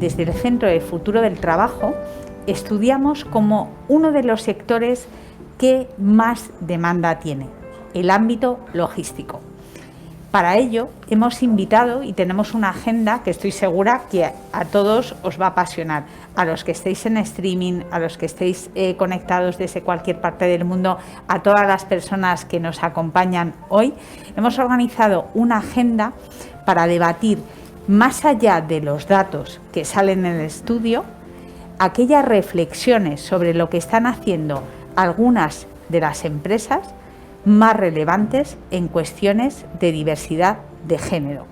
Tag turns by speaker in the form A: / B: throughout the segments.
A: desde el Centro de Futuro del Trabajo, estudiamos como uno de los sectores que más demanda tiene, el ámbito logístico. Para ello hemos invitado y tenemos una agenda que estoy segura que a todos os va a apasionar, a los que estéis en streaming, a los que estéis conectados desde cualquier parte del mundo, a todas las personas que nos acompañan hoy. Hemos organizado una agenda para debatir, más allá de los datos que salen en el estudio, aquellas reflexiones sobre lo que están haciendo algunas de las empresas más relevantes en cuestiones de diversidad de género.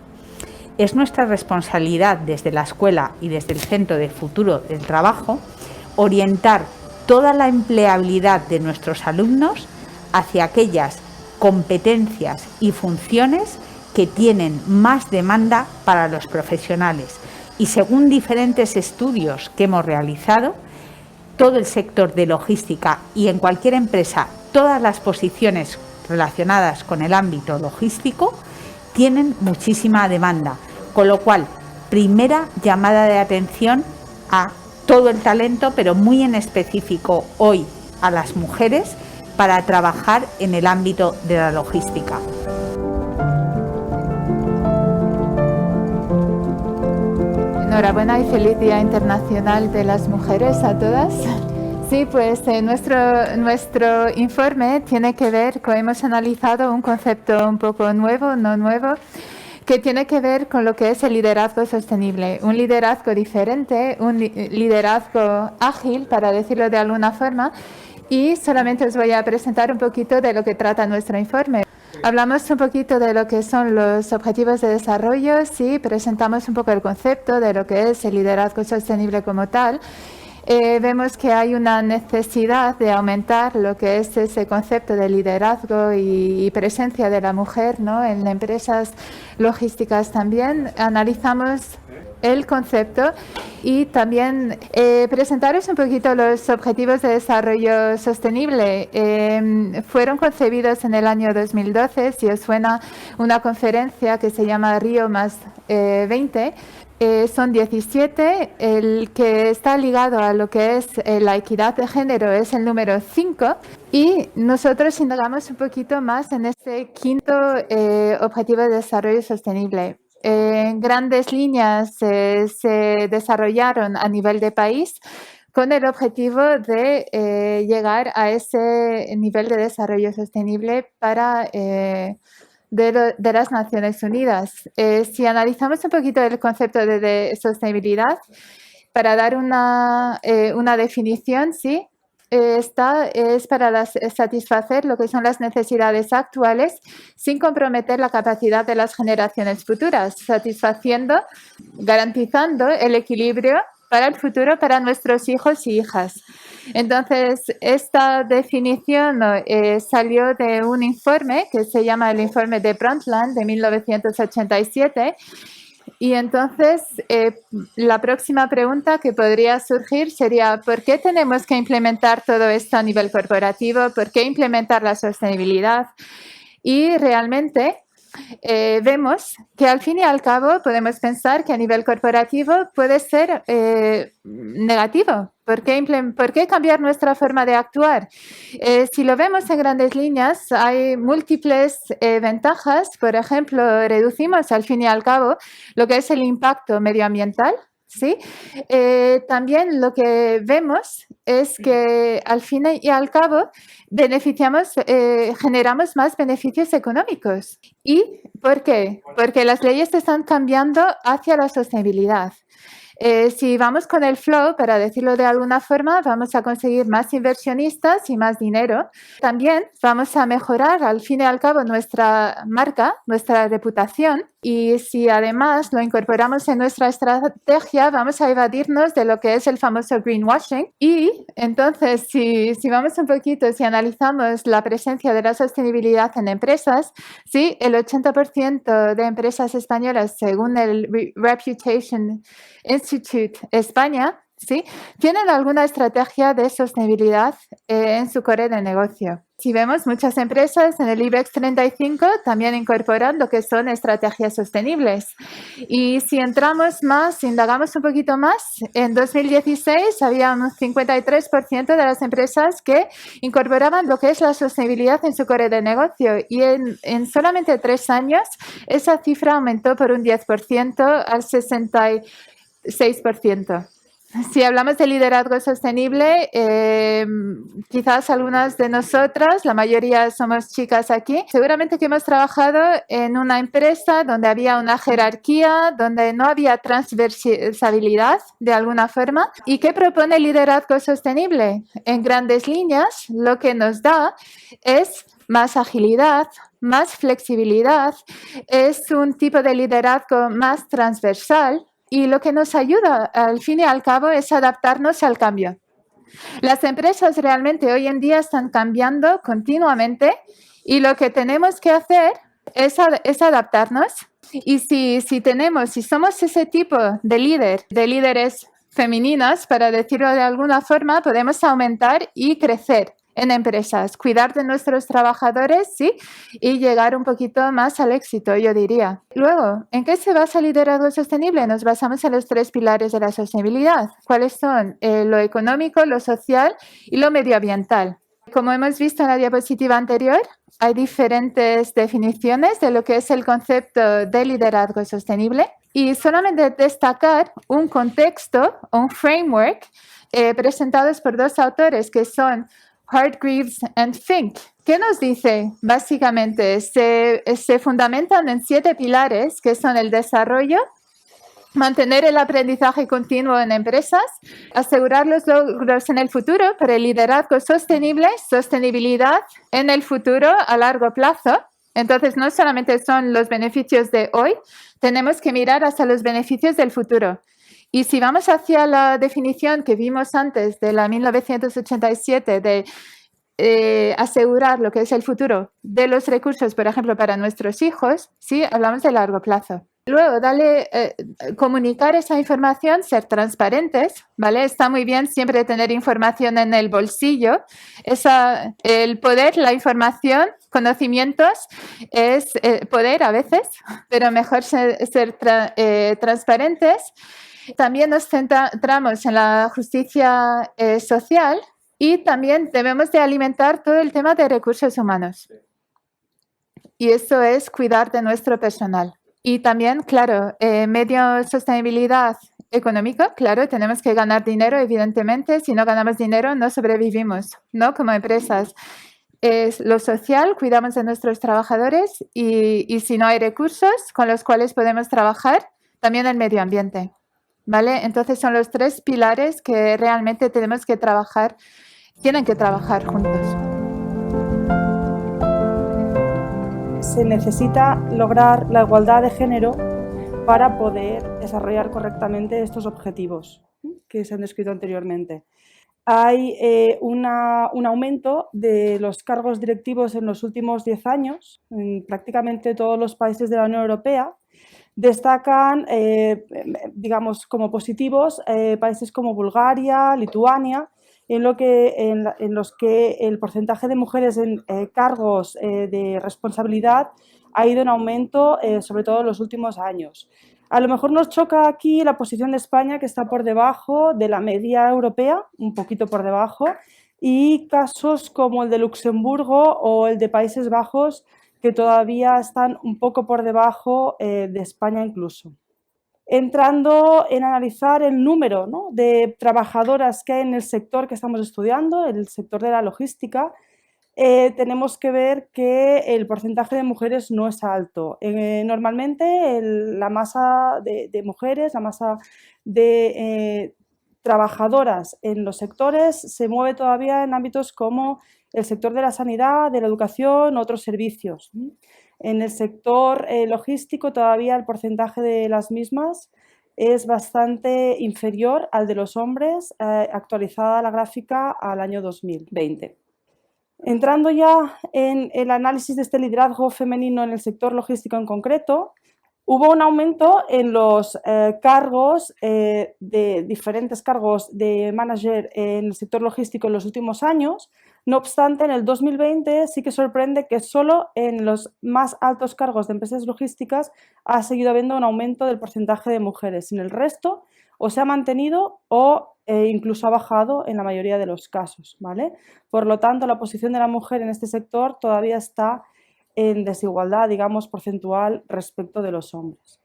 A: Es nuestra responsabilidad desde la escuela y desde el Centro de Futuro del Trabajo orientar toda la empleabilidad de nuestros alumnos hacia aquellas competencias y funciones que tienen más demanda para los profesionales. Y según diferentes estudios que hemos realizado, todo el sector de logística y en cualquier empresa, todas las posiciones relacionadas con el ámbito logístico tienen muchísima demanda, con lo cual, primera llamada de atención a todo el talento, pero muy en específico hoy a las mujeres, para trabajar en el ámbito de la logística.
B: Enhorabuena y feliz Día Internacional de las Mujeres a todas. Sí, pues nuestro informe tiene que ver hemos analizado un concepto un poco nuevo, no nuevo, que tiene que ver con lo que es el liderazgo sostenible. Un liderazgo diferente, un liderazgo ágil, para decirlo de alguna forma, y solamente os voy a presentar un poquito de lo que trata nuestro informe. Hablamos un poquito de lo que son los objetivos de desarrollo, sí, presentamos un poco el concepto de lo que es el liderazgo sostenible como tal. Vemos que hay una necesidad de aumentar lo que es ese concepto de liderazgo y presencia de la mujer, ¿no?, en empresas logísticas también. Analizamos el concepto y también presentaros un poquito los objetivos de desarrollo sostenible. Fueron concebidos en el año 2012, si os suena, una conferencia que se llama Río +20. Son 17, el que está ligado a lo que es la equidad de género es el número 5 y nosotros indagamos un poquito más en este quinto objetivo de desarrollo sostenible. En grandes líneas se desarrollaron a nivel de país con el objetivo de llegar a ese nivel de desarrollo sostenible para de las Naciones Unidas. Si analizamos un poquito el concepto de sostenibilidad, para dar una definición, sí, esta es para satisfacer lo que son las necesidades actuales sin comprometer la capacidad de las generaciones futuras, garantizando el equilibrio para el futuro, para nuestros hijos y hijas. Entonces, esta definición salió de un informe que se llama el informe de Brundtland de 1987. Y entonces, la próxima pregunta que podría surgir sería: ¿por qué tenemos que implementar todo esto a nivel corporativo? ¿Por qué implementar la sostenibilidad? Y realmente vemos que al fin y al cabo podemos pensar que a nivel corporativo puede ser negativo. ¿Por qué cambiar nuestra forma de actuar? Si lo vemos en grandes líneas, hay múltiples ventajas. Por ejemplo, reducimos al fin y al cabo lo que es el impacto medioambiental, ¿sí? También lo que vemos es que al fin y al cabo generamos más beneficios económicos. ¿Y por qué? Porque las leyes están cambiando hacia la sostenibilidad. Si vamos con el flow, para decirlo de alguna forma, vamos a conseguir más inversionistas y más dinero. También vamos a mejorar al fin y al cabo nuestra marca, nuestra reputación. Y si además lo incorporamos en nuestra estrategia, vamos a evadirnos de lo que es el famoso greenwashing. Y entonces, si vamos un poquito, si analizamos la presencia de la sostenibilidad en empresas, sí, el 80% de empresas españolas, según el Reputation Institute España, ¿sí?, tienen alguna estrategia de sostenibilidad en su core de negocio. Si vemos, muchas empresas en el IBEX 35 también incorporan lo que son estrategias sostenibles. Y si entramos más, indagamos un poquito más, en 2016 había un 53% de las empresas que incorporaban lo que es la sostenibilidad en su core de negocio. Y en solamente 3 años, esa cifra aumentó por un 10% al 66%. Si hablamos de liderazgo sostenible, quizás algunas de nosotras, la mayoría somos chicas aquí, seguramente que hemos trabajado en una empresa donde había una jerarquía, donde no había transversabilidad de alguna forma. ¿Y qué propone el liderazgo sostenible? En grandes líneas, lo que nos da es más agilidad, más flexibilidad, es un tipo de liderazgo más transversal. Y lo que nos ayuda, al fin y al cabo, es adaptarnos al cambio. Las empresas realmente hoy en día están cambiando continuamente y lo que tenemos que hacer es adaptarnos. Y si somos ese tipo de líderes femeninas, para decirlo de alguna forma, podemos aumentar y crecer en empresas, cuidar de nuestros trabajadores, sí, y llegar un poquito más al éxito, yo diría. Luego, ¿en qué se basa el liderazgo sostenible? Nos basamos en los 3 pilares de la sostenibilidad. ¿Cuáles son? Lo económico, lo social y lo medioambiental. Como hemos visto en la diapositiva anterior, hay diferentes definiciones de lo que es el concepto de liderazgo sostenible y solamente destacar un contexto, un framework, presentados por 2 autores que son Hargreaves and Fink. ¿Qué nos dice? Básicamente, se fundamentan en 7 pilares que son el desarrollo, mantener el aprendizaje continuo en empresas, asegurar los logros en el futuro para el liderazgo sostenible, sostenibilidad en el futuro a largo plazo. Entonces, no solamente son los beneficios de hoy, tenemos que mirar hasta los beneficios del futuro. Y si vamos hacia la definición que vimos antes de la 1987 de asegurar lo que es el futuro de los recursos, por ejemplo, para nuestros hijos, sí, hablamos de largo plazo. Luego, comunicar esa información, ser transparentes, ¿vale? Está muy bien siempre tener información en el bolsillo. El poder, la información, conocimientos, es poder a veces, pero mejor ser transparentes. También nos centramos en la justicia social y también debemos de alimentar todo el tema de recursos humanos. Y eso es cuidar de nuestro personal. Y también, claro, medio sostenibilidad económica, claro, tenemos que ganar dinero, evidentemente. Si no ganamos dinero, no sobrevivimos, ¿no? Como empresas. Es lo social, cuidamos de nuestros trabajadores y si no hay recursos con los cuales podemos trabajar, también el medio ambiente. ¿Vale? Entonces son los 3 pilares que realmente tenemos que trabajar, tienen que trabajar juntos.
C: Se necesita lograr la igualdad de género para poder desarrollar correctamente estos objetivos que se han descrito anteriormente. Hay un aumento de los cargos directivos en los últimos 10 años en prácticamente todos los países de la Unión Europea. Destacan, digamos, como positivos países como Bulgaria, Lituania, en los que el porcentaje de mujeres en cargos de responsabilidad ha ido en aumento, sobre todo en los últimos años. A lo mejor nos choca aquí la posición de España, que está por debajo de la media europea, un poquito por debajo, y casos como el de Luxemburgo o el de Países Bajos, que todavía están un poco por debajo de España incluso. Entrando en analizar el número, ¿no?, de trabajadoras que hay en el sector que estamos estudiando, el sector de la logística, tenemos que ver que el porcentaje de mujeres no es alto. Normalmente la masa de mujeres, la masa de trabajadoras en los sectores se mueve todavía en ámbitos como el sector de la sanidad, de la educación, otros servicios. En el sector logístico todavía el porcentaje de las mismas es bastante inferior al de los hombres, actualizada la gráfica al año 2020. Entrando ya en el análisis de este liderazgo femenino en el sector logístico en concreto, hubo un aumento en los cargos, de diferentes cargos de manager en el sector logístico en los últimos años. No obstante, en el 2020 sí que sorprende que solo en los más altos cargos de empresas logísticas ha seguido habiendo un aumento del porcentaje de mujeres. En el resto o se ha mantenido o incluso ha bajado en la mayoría de los casos, ¿vale? Por lo tanto, la posición de la mujer en este sector todavía está en desigualdad, digamos, porcentual respecto de los hombres.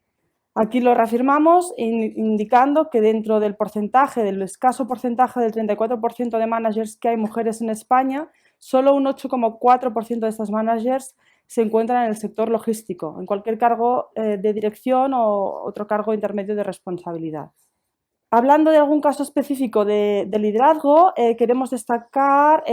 C: Aquí lo reafirmamos indicando que dentro del porcentaje, del escaso porcentaje del 34% de managers que hay mujeres en España, solo un 8,4% de estas managers se encuentran en el sector logístico, en cualquier cargo de dirección o otro cargo intermedio de responsabilidad. Hablando de algún caso específico de liderazgo, queremos destacar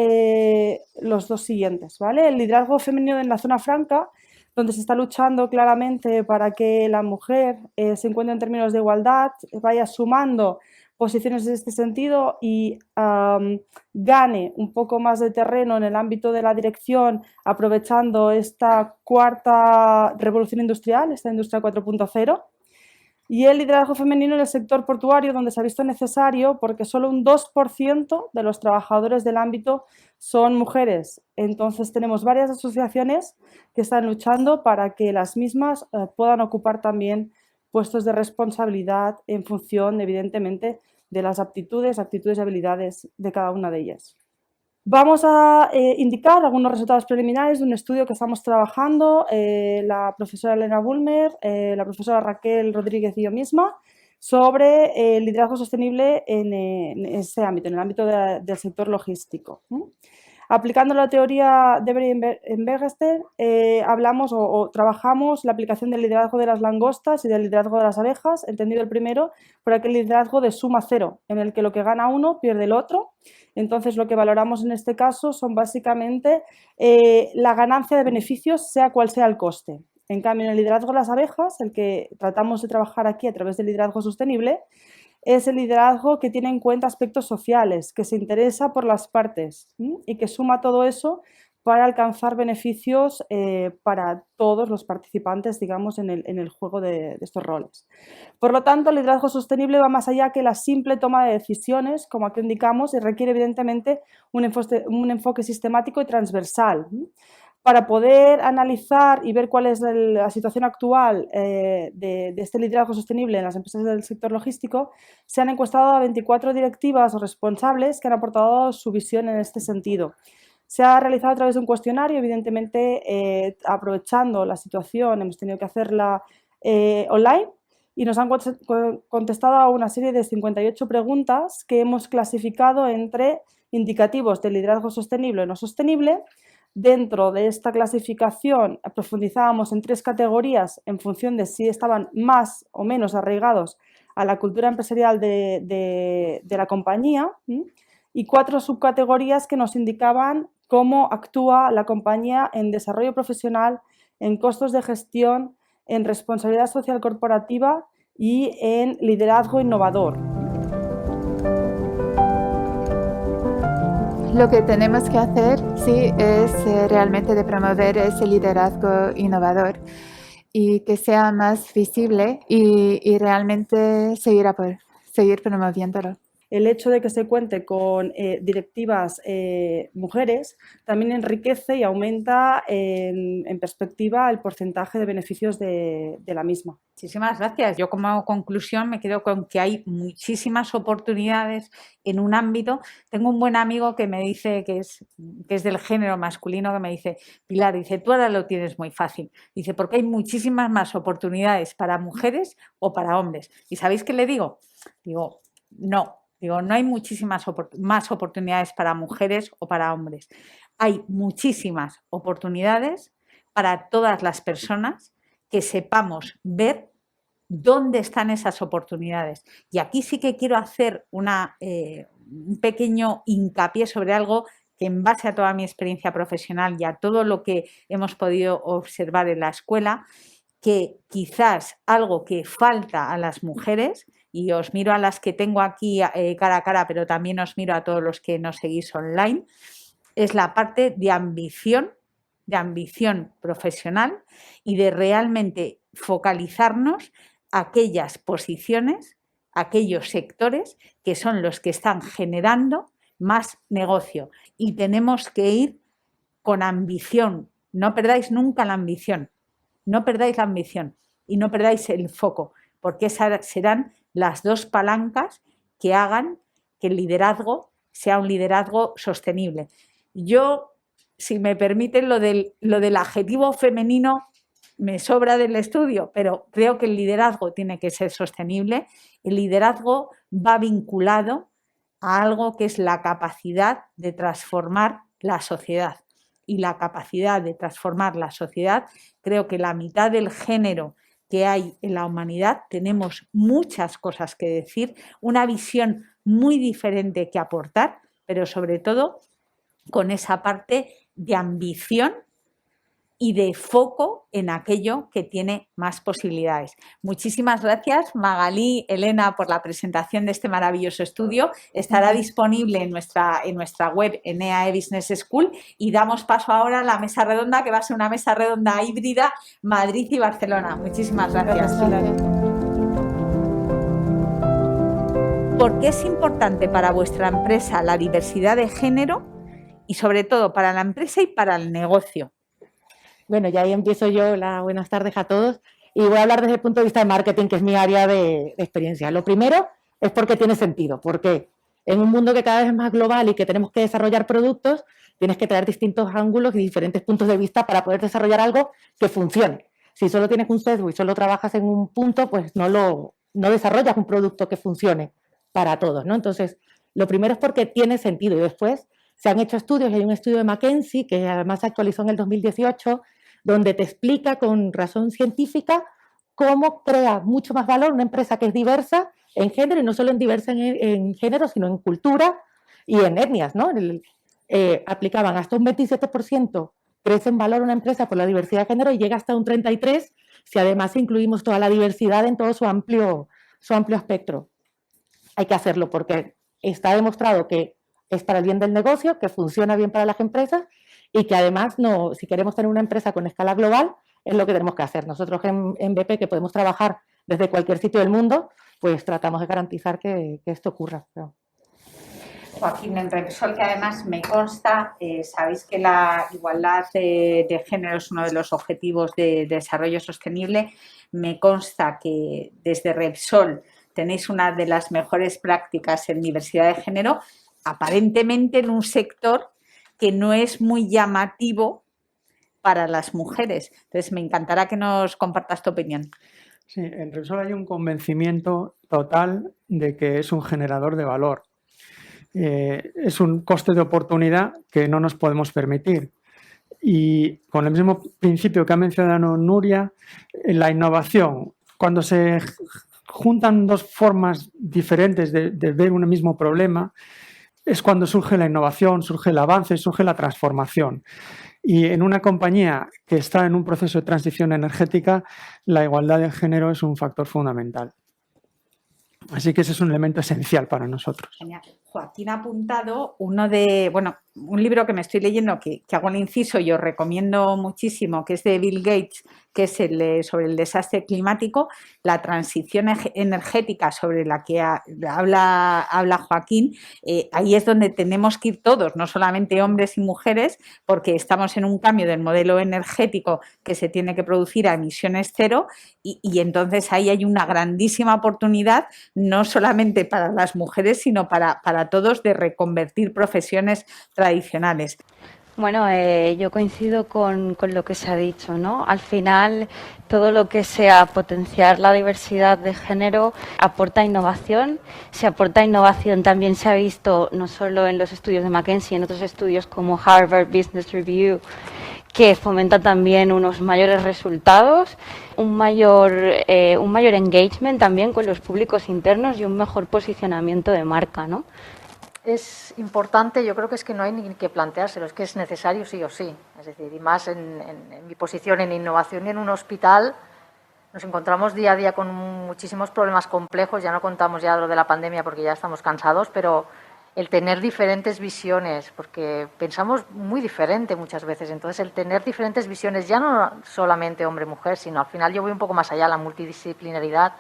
C: los dos siguientes, ¿vale? El liderazgo femenino en la zona franca, donde se está luchando claramente para que la mujer se encuentre en términos de igualdad, vaya sumando posiciones en este sentido y gane un poco más de terreno en el ámbito de la dirección, aprovechando esta cuarta revolución industrial, esta industria 4.0. Y el liderazgo femenino en el sector portuario, donde se ha visto necesario porque solo un 2% de los trabajadores del ámbito son mujeres. Entonces tenemos varias asociaciones que están luchando para que las mismas puedan ocupar también puestos de responsabilidad en función, evidentemente, de las aptitudes y habilidades de cada una de ellas. Vamos a indicar algunos resultados preliminares de un estudio que estamos trabajando, la profesora Elena Bulmer, la profesora Raquel Rodríguez y yo misma, sobre el liderazgo sostenible en ese ámbito, en el ámbito del sector logístico. Aplicando la teoría de Bergester, hablamos o trabajamos la aplicación del liderazgo de las langostas y del liderazgo de las abejas, entendido el primero por aquel liderazgo de suma cero, en el que lo que gana uno pierde el otro. Entonces, lo que valoramos en este caso son básicamente la ganancia de beneficios, sea cual sea el coste. En cambio, en el liderazgo de las abejas, el que tratamos de trabajar aquí a través del liderazgo sostenible, es el liderazgo que tiene en cuenta aspectos sociales, que se interesa por las partes y que suma todo eso para alcanzar beneficios para todos los participantes, digamos, en el juego de estos roles. Por lo tanto, el liderazgo sostenible va más allá que la simple toma de decisiones, como aquí indicamos, y requiere evidentemente un enfoque sistemático y transversal. Para poder analizar y ver cuál es la situación actual de este liderazgo sostenible en las empresas del sector logístico, se han encuestado a 24 directivas o responsables que han aportado su visión en este sentido. Se ha realizado a través de un cuestionario, evidentemente aprovechando la situación, hemos tenido que hacerla online, y nos han contestado a una serie de 58 preguntas que hemos clasificado entre indicativos de liderazgo sostenible o no sostenible. Dentro de esta clasificación profundizábamos en 3 categorías en función de si estaban más o menos arraigados a la cultura empresarial de la compañía, y 4 subcategorías que nos indicaban cómo actúa la compañía en desarrollo profesional, en costos de gestión, en responsabilidad social corporativa y en liderazgo innovador.
B: Lo que tenemos que hacer, sí, es realmente de promover ese liderazgo innovador y que sea más visible y realmente seguir promoviéndolo.
C: El hecho de que se cuente con directivas mujeres también enriquece y aumenta en perspectiva el porcentaje de beneficios de la misma.
A: Muchísimas gracias. Yo como conclusión me quedo con que hay muchísimas oportunidades en un ámbito. Tengo un buen amigo que me dice que es del género masculino, que me dice: Pilar, dice, tú ahora lo tienes muy fácil. Dice, porque hay muchísimas más oportunidades para mujeres o para hombres. ¿Y sabéis qué le digo? Digo, no. Digo, no hay muchísimas más oportunidades para mujeres o para hombres. Hay muchísimas oportunidades para todas las personas que sepamos ver dónde están esas oportunidades. Y aquí sí que quiero hacer un pequeño hincapié sobre algo que, en base a toda mi experiencia profesional y a todo lo que hemos podido observar en la escuela, que quizás algo que falta a las mujeres, y os miro a las que tengo aquí cara a cara, pero también os miro a todos los que nos seguís online, es la parte de ambición profesional y de realmente focalizarnos aquellas posiciones, aquellos sectores que son los que están generando más negocio. Y tenemos que ir con ambición. No perdáis nunca la ambición. No perdáis la ambición y no perdáis el foco, porque esas serán las dos palancas que hagan que el liderazgo sea un liderazgo sostenible. Yo, si me permiten, lo del adjetivo femenino me sobra del estudio, pero creo que el liderazgo tiene que ser sostenible. El liderazgo va vinculado a algo que es la capacidad de transformar la sociedad. Y la capacidad de transformar la sociedad, creo que la mitad del género que hay en la humanidad tenemos muchas cosas que decir, una visión muy diferente que aportar, pero sobre todo con esa parte de ambición y de foco en aquello que tiene más posibilidades. Muchísimas gracias, Magalí, Elena, por la presentación de este maravilloso estudio. Estará disponible en nuestra web, en EAE Business School, y damos paso ahora a la mesa redonda, que va a ser una mesa redonda híbrida, Madrid y Barcelona. Muchísimas gracias. ¿Por qué es importante para vuestra empresa la diversidad de género y sobre todo para la empresa y para el negocio?
D: Bueno, ya ahí empiezo yo. Hola, buenas tardes a todos. Y voy a hablar desde el punto de vista de marketing, que es mi área de experiencia. Lo primero es porque tiene sentido, porque en un mundo que cada vez es más global y que tenemos que desarrollar productos, tienes que traer distintos ángulos y diferentes puntos de vista para poder desarrollar algo que funcione. Si solo tienes un sesgo y solo trabajas en un punto, pues no desarrollas un producto que funcione para todos, ¿no? Entonces, lo primero es porque tiene sentido, y después se han hecho estudios, y hay un estudio de McKinsey que además se actualizó en el 2018, donde te explica con razón científica cómo crea mucho más valor una empresa que es diversa en género, y no solo en diversa en género, sino en cultura y en etnias, ¿no? Aplicaban hasta un 27%, crece en valor una empresa por la diversidad de género, y llega hasta un 33% si además incluimos toda la diversidad en todo su amplio espectro. Hay que hacerlo porque está demostrado que es para el bien del negocio, que funciona bien para las empresas, y que además, si queremos tener una empresa con escala global, es lo que tenemos que hacer. Nosotros en BP, que podemos trabajar desde cualquier sitio del mundo, pues tratamos de garantizar que esto ocurra.
A: Joaquín, en Repsol, que además me consta, sabéis que la igualdad de género es uno de los objetivos de desarrollo sostenible. Me consta que desde Repsol tenéis una de las mejores prácticas en diversidad de género, aparentemente en un sector que no es muy llamativo para las mujeres. Entonces, me encantará que nos compartas tu opinión.
E: Sí, en Repsol hay un convencimiento total de que es un generador de valor. Es un coste de oportunidad que no nos podemos permitir. Y con el mismo principio que ha mencionado Nuria, la innovación, cuando se juntan dos formas diferentes de ver un mismo problema, es cuando surge la innovación, surge el avance, surge la transformación. Y en una compañía que está en un proceso de transición energética, la igualdad de género es un factor fundamental. Así que ese es un elemento esencial para nosotros.
A: Genial. Joaquín ha apuntado un libro que me estoy leyendo, que hago el inciso y os recomiendo muchísimo, que es de Bill Gates, que es sobre el desastre climático, la transición energética, sobre la que habla Joaquín. Ahí es donde tenemos que ir todos, no solamente hombres y mujeres, porque estamos en un cambio del modelo energético que se tiene que producir a emisiones cero, y entonces ahí hay una grandísima oportunidad, no solamente para las mujeres, sino para todos, de reconvertir profesiones tradicionales.
F: Bueno, yo coincido con lo que se ha dicho, ¿no? Al final, todo lo que sea potenciar la diversidad de género aporta innovación. Si aporta innovación, también se ha visto, no solo en los estudios de McKinsey, en otros estudios como Harvard Business Review, que fomenta también unos mayores resultados, un mayor engagement también con los públicos internos y un mejor posicionamiento de marca, ¿no?
G: Es importante, yo creo que es que no hay ni que planteárselo, es que es necesario sí o sí. Es decir, y más en mi posición en innovación y en un hospital, nos encontramos día a día con muchísimos problemas complejos, ya no contamos ya lo de la pandemia porque ya estamos cansados, pero el tener diferentes visiones, porque pensamos muy diferente muchas veces. Entonces, el tener diferentes visiones, ya no solamente hombre-mujer, sino al final yo voy un poco más allá, la multidisciplinaridad.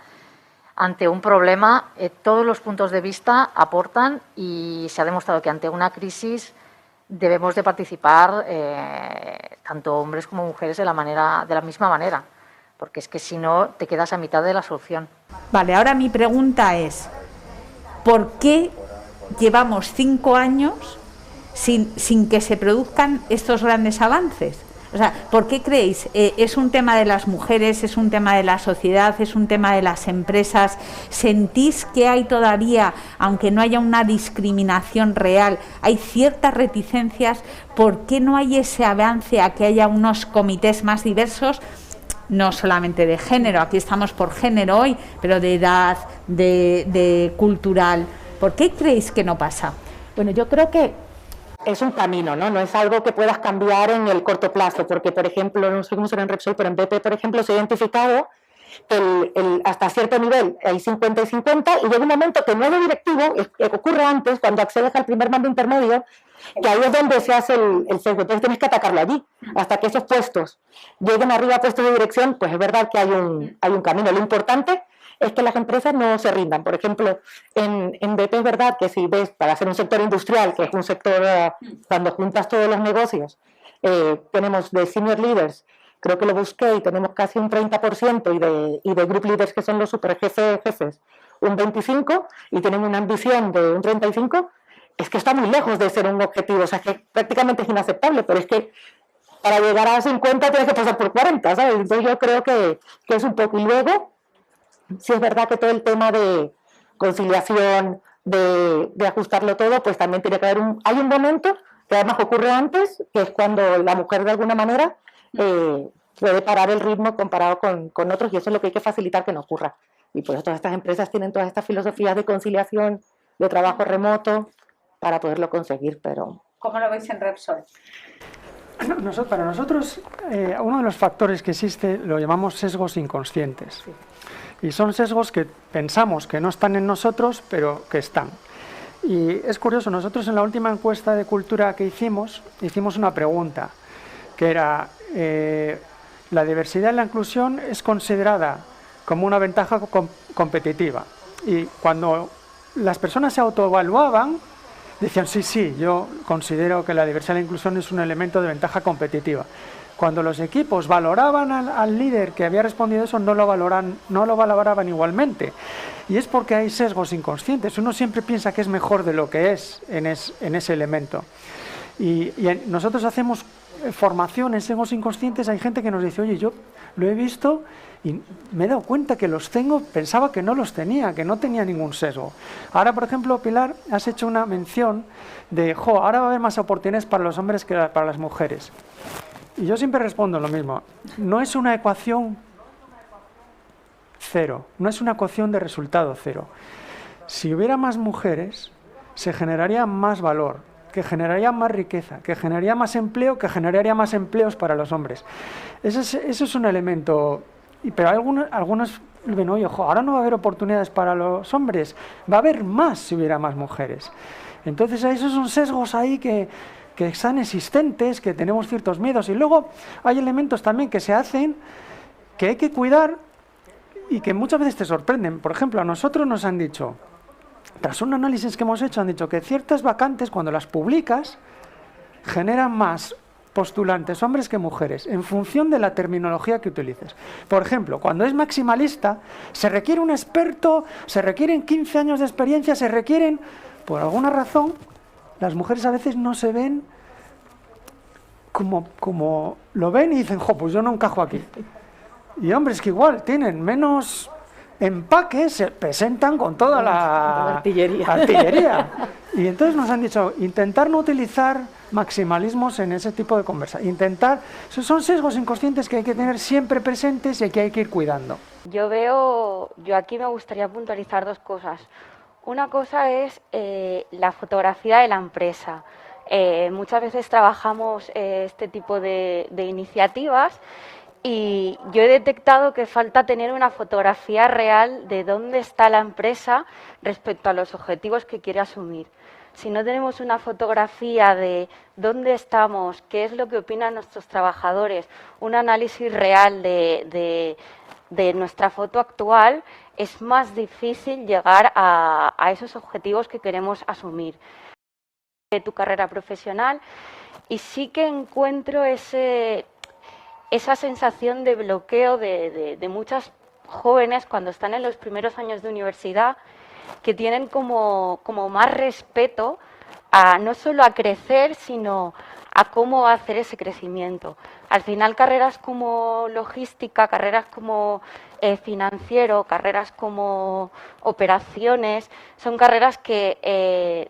G: Ante un problema, todos los puntos de vista aportan y se ha demostrado que ante una crisis debemos de participar tanto hombres como mujeres de la misma manera, porque es que si no te quedas a mitad de la solución.
A: Vale, ahora mi pregunta es, ¿por qué llevamos 5 años sin que se produzcan estos grandes avances? O sea, ¿por qué creéis? ¿Es un tema de las mujeres, es un tema de la sociedad, es un tema de las empresas? ¿Sentís que hay todavía, aunque no haya una discriminación real, hay ciertas reticencias? ¿Por qué no hay ese avance a que haya unos comités más diversos? No solamente de género, aquí estamos por género hoy, pero de edad, de cultural. ¿Por qué creéis que no pasa?
D: Bueno, yo creo que es un camino, ¿no? No es algo que puedas cambiar en el corto plazo, porque, por ejemplo, no sé cómo será en Repsol, pero en BP, por ejemplo, se ha identificado que hasta cierto nivel hay 50 y 50, y llega un momento que el nuevo directivo, ocurre antes, cuando accedes al primer mando intermedio, que ahí es donde se hace el sesgo. Entonces tienes que atacarlo allí, hasta que esos puestos lleguen arriba a puestos de dirección. Pues es verdad que hay un camino. Lo importante es que las empresas no se rindan. Por ejemplo, en BP es verdad que si ves, para hacer un sector industrial, que es un sector, cuando juntas todos los negocios, tenemos de senior leaders, creo que lo busqué, y tenemos casi un 30%, y de group leaders, que son los super jefes, un 25%, y tienen una ambición de un 35%, es que está muy lejos de ser un objetivo. O sea, que prácticamente es inaceptable, pero es que para llegar a 50 tienes que pasar por 40, ¿sabes? Entonces yo creo que es un poco. Y luego, sí es verdad que todo el tema de conciliación, de ajustarlo todo, pues también tiene que haber hay un momento que además ocurre antes, que es cuando la mujer de alguna manera puede parar el ritmo comparado con otros, y eso es lo que hay que facilitar que no ocurra. Y por eso todas estas empresas tienen todas estas filosofías de conciliación, de trabajo remoto, para poderlo conseguir. Pero
A: ¿cómo lo veis en Repsol?
E: Para nosotros, uno de los factores que existe lo llamamos sesgos inconscientes. Sí. Y son sesgos que pensamos que no están en nosotros, pero que están. Y es curioso, nosotros en la última encuesta de cultura que hicimos una pregunta, que era, ¿la diversidad y la inclusión es considerada como una ventaja competitiva? Y cuando las personas se autoevaluaban, decían, sí, yo considero que la diversidad y la inclusión es un elemento de ventaja competitiva. Cuando los equipos valoraban al líder que había respondido eso, no lo valoraban igualmente. Y es porque hay sesgos inconscientes. Uno siempre piensa que es mejor de lo que es en ese elemento. Y nosotros hacemos formación en sesgos inconscientes. Hay gente que nos dice, oye, yo lo he visto y me he dado cuenta que los tengo, pensaba que no los tenía, que no tenía ningún sesgo. Ahora, por ejemplo, Pilar, has hecho una mención de, ahora va a haber más oportunidades para los hombres que para las mujeres. Y yo siempre respondo lo mismo. No es una ecuación cero, no es una ecuación de resultado cero. Si hubiera más mujeres, se generaría más valor, que generaría más riqueza, que generaría más empleo, que generaría más empleos para los hombres. Eso es un elemento. Pero algunos ven, oye, ahora no va a haber oportunidades para los hombres, va a haber más si hubiera más mujeres. Entonces, esos son sesgos ahí que están existentes, que tenemos ciertos miedos. Y luego hay elementos también que se hacen, que hay que cuidar y que muchas veces te sorprenden. Por ejemplo, a nosotros nos han dicho, tras un análisis que hemos hecho, han dicho que ciertas vacantes, cuando las publicas, generan más postulantes hombres que mujeres, en función de la terminología que utilices. Por ejemplo, cuando es maximalista, se requiere un experto, se requieren 15 años de experiencia, se requieren, por alguna razón, las mujeres a veces no se ven como lo ven y dicen, pues yo no encajo aquí. Y hombres que igual tienen menos empaque, se presentan con toda la artillería. Y entonces nos han dicho, intentar no utilizar maximalismos en ese tipo de conversación. Son sesgos inconscientes que hay que tener siempre presentes y que hay que ir cuidando.
F: Yo aquí me gustaría puntualizar dos cosas. Una cosa es la fotografía de la empresa. Muchas veces trabajamos este tipo de iniciativas y yo he detectado que falta tener una fotografía real de dónde está la empresa respecto a los objetivos que quiere asumir. si no tenemos una fotografía de dónde estamos, qué es lo que opinan nuestros trabajadores, un análisis real de nuestra foto actual, es más difícil llegar a esos objetivos que queremos asumir de tu carrera profesional. Y sí que encuentro esa sensación de bloqueo de muchas jóvenes cuando están en los primeros años de universidad, que tienen como más respeto no solo a crecer, sino a cómo hacer ese crecimiento. Al final, carreras como logística, carreras como financiero, carreras como operaciones, son carreras que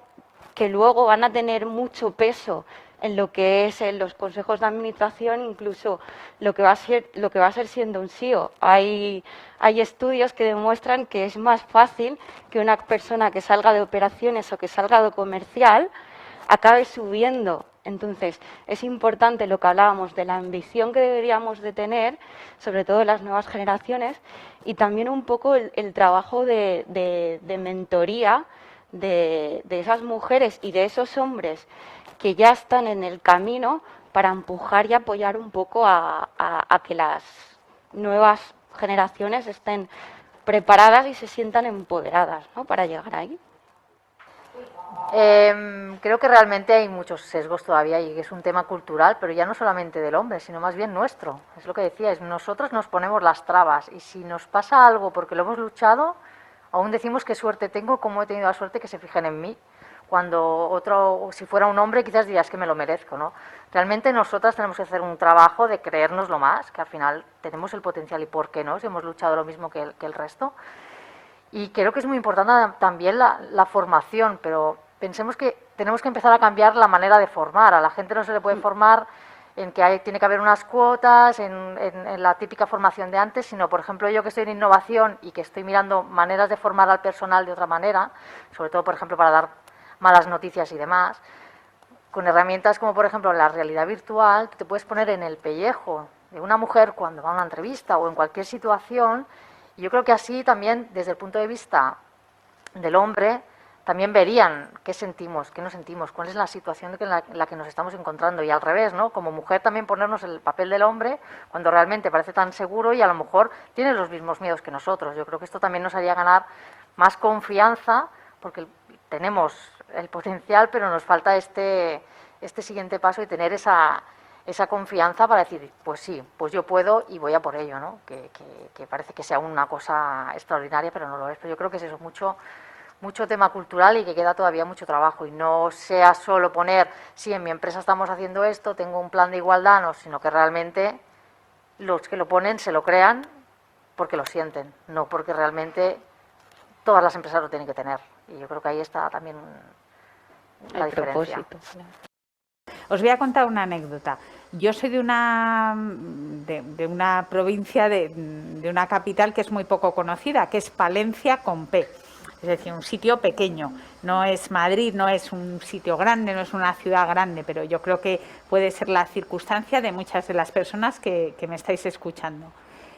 F: luego van a tener mucho peso en lo que es en los consejos de administración, incluso lo que va a ser siendo un CEO. Hay estudios que demuestran que es más fácil que una persona que salga de operaciones o que salga de comercial acabe subiendo. Entonces, es importante lo que hablábamos de la ambición que deberíamos de tener, sobre todo las nuevas generaciones, y también un poco el trabajo de mentoría de esas mujeres y de esos hombres que ya están en el camino, para empujar y apoyar un poco a que las nuevas generaciones estén preparadas y se sientan empoderadas, ¿no?, para llegar ahí.
G: Creo que realmente hay muchos sesgos todavía y es un tema cultural, pero ya no solamente del hombre, sino más bien nuestro. Es lo que decíais, nosotros nos ponemos las trabas y si nos pasa algo porque lo hemos luchado, aún decimos qué suerte tengo, cómo he tenido la suerte que se fijen en mí. Cuando otro, si fuera un hombre, quizás dirías que me lo merezco, ¿no? Realmente nosotras tenemos que hacer un trabajo de creérnoslo más, que al final tenemos el potencial y por qué no, si hemos luchado lo mismo que el resto. Y creo que es muy importante también la formación, pero pensemos que tenemos que empezar a cambiar la manera de formar. A la gente no se le puede formar en que tiene que haber unas cuotas, en la típica formación de antes, sino, por ejemplo, yo que estoy en innovación y que estoy mirando maneras de formar al personal de otra manera, sobre todo, por ejemplo, para dar malas noticias y demás, con herramientas como, por ejemplo, la realidad virtual, te puedes poner en el pellejo de una mujer cuando va a una entrevista o en cualquier situación, y yo creo que así también, desde el punto de vista del hombre, también verían qué sentimos, qué no sentimos, cuál es la situación en la que nos estamos encontrando, y al revés, ¿no? Como mujer también ponernos el papel del hombre cuando realmente parece tan seguro y a lo mejor tiene los mismos miedos que nosotros. Yo creo que esto también nos haría ganar más confianza, porque tenemos el potencial, pero nos falta este siguiente paso y tener esa confianza para decir, pues sí, pues yo puedo y voy a por ello, ¿no? Que parece que sea una cosa extraordinaria, pero no lo es. Pero yo creo que es eso, mucho tema cultural y que queda todavía mucho trabajo. Y no sea solo poner, sí, en mi empresa estamos haciendo esto, tengo un plan de igualdad, no, sino que realmente los que lo ponen se lo crean porque lo sienten, no porque realmente todas las empresas lo tienen que tener. Y yo creo que ahí está también la diferencia.
A: Os voy a contar una anécdota. Yo soy de una provincia, de una capital que es muy poco conocida, que es Palencia con P. Es decir, un sitio pequeño. No es Madrid, no es un sitio grande, no es una ciudad grande, pero yo creo que puede ser la circunstancia de muchas de las personas que me estáis escuchando.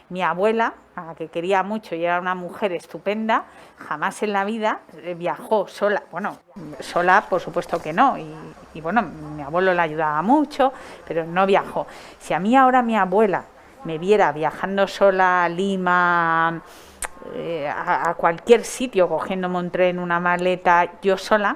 A: Mi abuela, a la que quería mucho y era una mujer estupenda, jamás en la vida viajó sola. Bueno, sola por supuesto que no. Y bueno, mi abuelo la ayudaba mucho, pero no viajó. Si a mí ahora mi abuela me viera viajando sola a Lima, a cualquier sitio, cogiéndome un tren, una maleta, yo sola,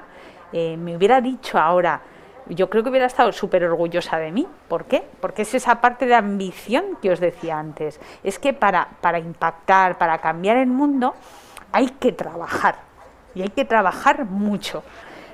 A: me hubiera dicho ahora, yo creo que hubiera estado súper orgullosa de mí. ¿Por qué? Porque es esa parte de ambición que os decía antes. Es que para impactar, para cambiar el mundo, hay que trabajar. Y hay que trabajar mucho.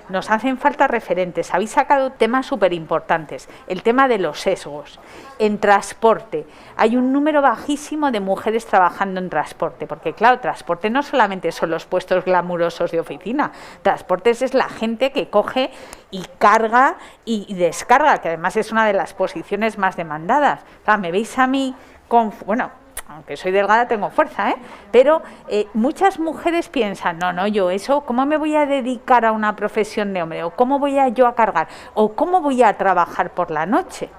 A: Nos hacen falta referentes. Habéis sacado temas súper importantes. El tema de los sesgos. En transporte. Hay un número bajísimo de mujeres trabajando en transporte. Porque claro, transporte no solamente son los puestos glamurosos de oficina. Transporte es la gente que coge y carga y descarga, que además es una de las posiciones más demandadas. Claro, me veis a mí con... Bueno, aunque soy delgada tengo fuerza, pero muchas mujeres piensan, no, yo eso, ¿cómo me voy a dedicar a una profesión de hombre? ¿O cómo voy yo a cargar? ¿O cómo voy a trabajar por la noche?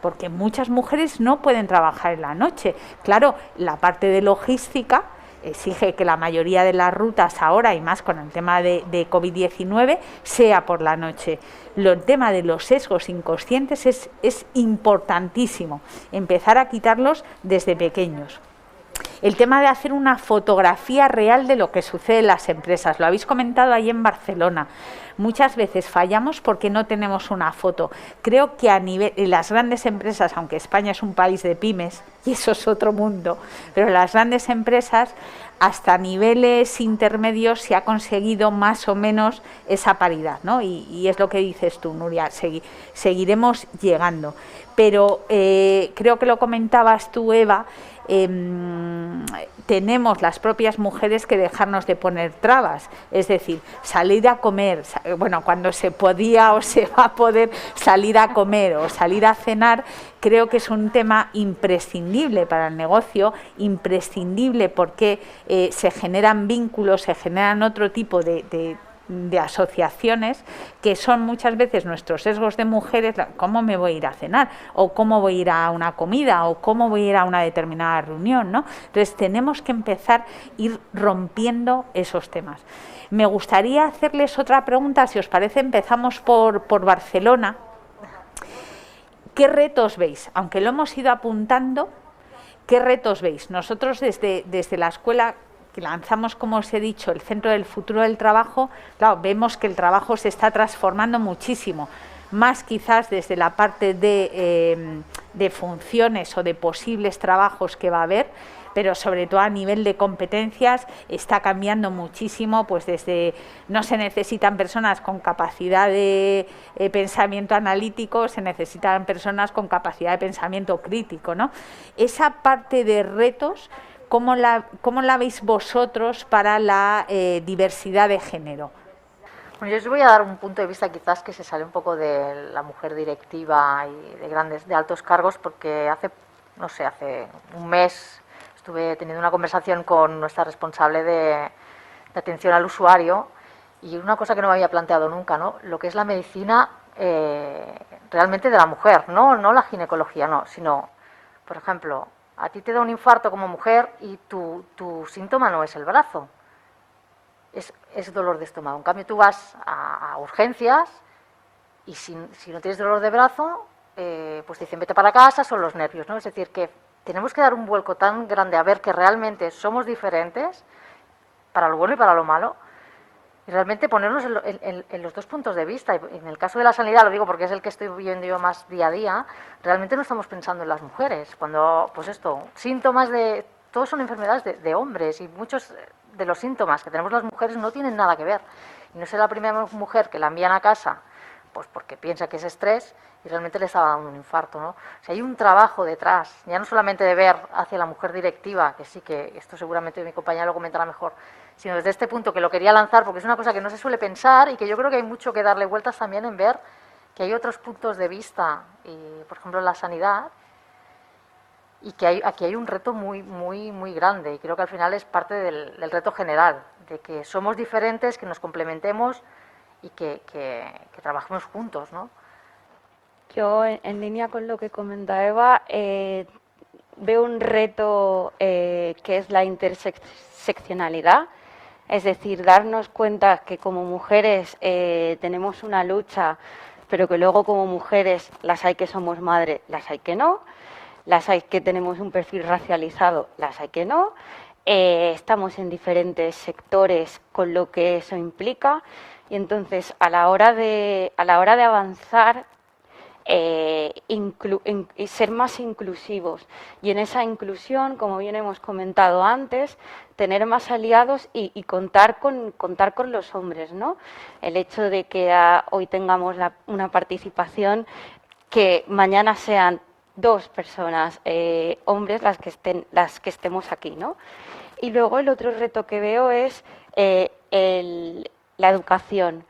A: Porque muchas mujeres no pueden trabajar en la noche. Claro, la parte de logística exige que la mayoría de las rutas ahora, y más con el tema de COVID-19, sea por la noche. El tema de los sesgos inconscientes es importantísimo, empezar a quitarlos desde pequeños. El tema de hacer una fotografía real de lo que sucede en las empresas, lo habéis comentado ahí en Barcelona. Muchas veces fallamos porque no tenemos una foto. Creo que a nivel en las grandes empresas, aunque España es un país de pymes, y eso es otro mundo, pero en las grandes empresas, hasta niveles intermedios se ha conseguido más o menos esa paridad, ¿no? Y es lo que dices tú, Nuria, seguiremos llegando. Pero creo que lo comentabas tú, Eva, tenemos las propias mujeres que dejarnos de poner trabas, es decir, salir a comer, bueno, cuando se podía o se va a poder salir a comer o salir a cenar, creo que es un tema imprescindible para el negocio, imprescindible porque se generan vínculos, se generan otro tipo de asociaciones que son muchas veces nuestros sesgos de mujeres, cómo me voy a ir a cenar o cómo voy a ir a una comida o cómo voy a ir a una determinada reunión, ¿no? Entonces tenemos que empezar a ir rompiendo esos temas. Me gustaría hacerles otra pregunta, si os parece empezamos por Barcelona. ¿Qué retos veis? Aunque lo hemos ido apuntando, ¿qué retos veis? Nosotros desde la escuela que lanzamos, como os he dicho, el Centro del Futuro del Trabajo, claro, vemos que el trabajo se está transformando muchísimo, más quizás desde la parte de funciones o de posibles trabajos que va a haber, pero sobre todo a nivel de competencias está cambiando muchísimo, pues desde no se necesitan personas con capacidad de pensamiento analítico, se necesitan personas con capacidad de pensamiento crítico, ¿no? Esa parte de retos, ¿cómo la veis vosotros para la diversidad de género?
G: Bueno, yo os voy a dar un punto de vista quizás que se sale un poco de la mujer directiva y de altos cargos, porque hace un mes estuve teniendo una conversación con nuestra responsable de atención al usuario y una cosa que no me había planteado nunca, ¿no? Lo que es la medicina realmente de la mujer, no la ginecología, no, sino, por ejemplo, a ti te da un infarto como mujer y tu síntoma no es el brazo, es dolor de estómago. En cambio, tú vas a urgencias y si no tienes dolor de brazo, pues te dicen vete para casa, son los nervios, ¿no? Es decir, que tenemos que dar un vuelco tan grande a ver que realmente somos diferentes, para lo bueno y para lo malo, y realmente ponernos en los dos puntos de vista. Y en el caso de la sanidad, lo digo porque es el que estoy viviendo yo más día a día, realmente no estamos pensando en las mujeres. Cuando, pues esto, síntomas de... Todos son enfermedades de hombres y muchos de los síntomas que tenemos las mujeres no tienen nada que ver. Y no soy la primera mujer que la envían a casa pues porque piensa que es estrés y realmente le estaba dando un infarto, ¿no? O sea, hay un trabajo detrás, ya no solamente de ver hacia la mujer directiva, que sí, que esto seguramente mi compañera lo comentará mejor, sino desde este punto que lo quería lanzar porque es una cosa que no se suele pensar y que yo creo que hay mucho que darle vueltas también en ver que hay otros puntos de vista, y, por ejemplo, en la sanidad, y que aquí hay un reto muy, muy, muy grande, y creo que al final es parte del reto general, de que somos diferentes, que nos complementemos y que trabajemos juntos, ¿no?
F: Yo, en línea con lo que comenta Eva, veo un reto que es la interseccionalidad, es decir, darnos cuenta que como mujeres tenemos una lucha, pero que luego como mujeres las hay que somos madres, las hay que no, las hay que tenemos un perfil racializado, las hay que no, estamos en diferentes sectores con lo que eso implica, y entonces a la hora de avanzar, y ser más inclusivos, y en esa inclusión, como bien hemos comentado antes, tener más aliados y contar con los hombres, ¿no? El hecho de que hoy tengamos una participación, que mañana sean 2 personas, hombres, las que estemos aquí, ¿no? Y luego el otro reto que veo es la educación.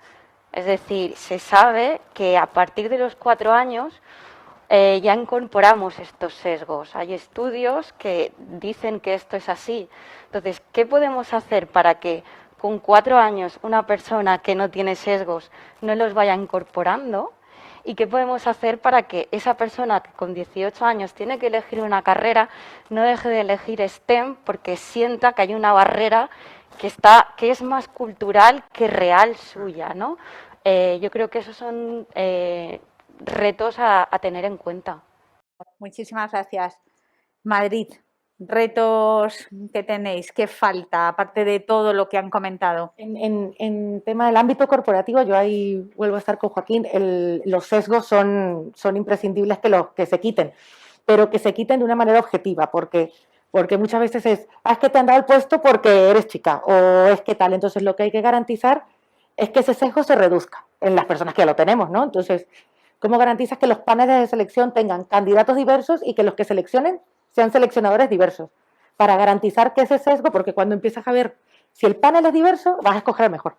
F: Es decir, se sabe que a partir de los 4 años ya incorporamos estos sesgos. Hay estudios que dicen que esto es así. Entonces, ¿qué podemos hacer para que con 4 años una persona que no tiene sesgos no los vaya incorporando? y qué podemos hacer para que esa persona que con 18 años tiene que elegir una carrera no deje de elegir STEM porque sienta que hay una barrera que es más cultural que real suya, ¿no? Yo creo que esos son retos a tener en cuenta.
A: Muchísimas gracias. Madrid, retos que tenéis, ¿qué falta, aparte de todo lo que han comentado?
D: En tema del ámbito corporativo, yo ahí vuelvo a estar con Joaquín, los sesgos son imprescindibles que se quiten, pero que se quiten de una manera objetiva, porque muchas veces es que te han dado el puesto porque eres chica, o es que tal. Entonces lo que hay que garantizar es que ese sesgo se reduzca en las personas que ya lo tenemos, ¿no? Entonces, ¿cómo garantizas que los paneles de selección tengan candidatos diversos y que los que seleccionen sean seleccionadores diversos? Para garantizar que ese sesgo, porque cuando empiezas a ver si el panel es diverso, vas a escoger el mejor.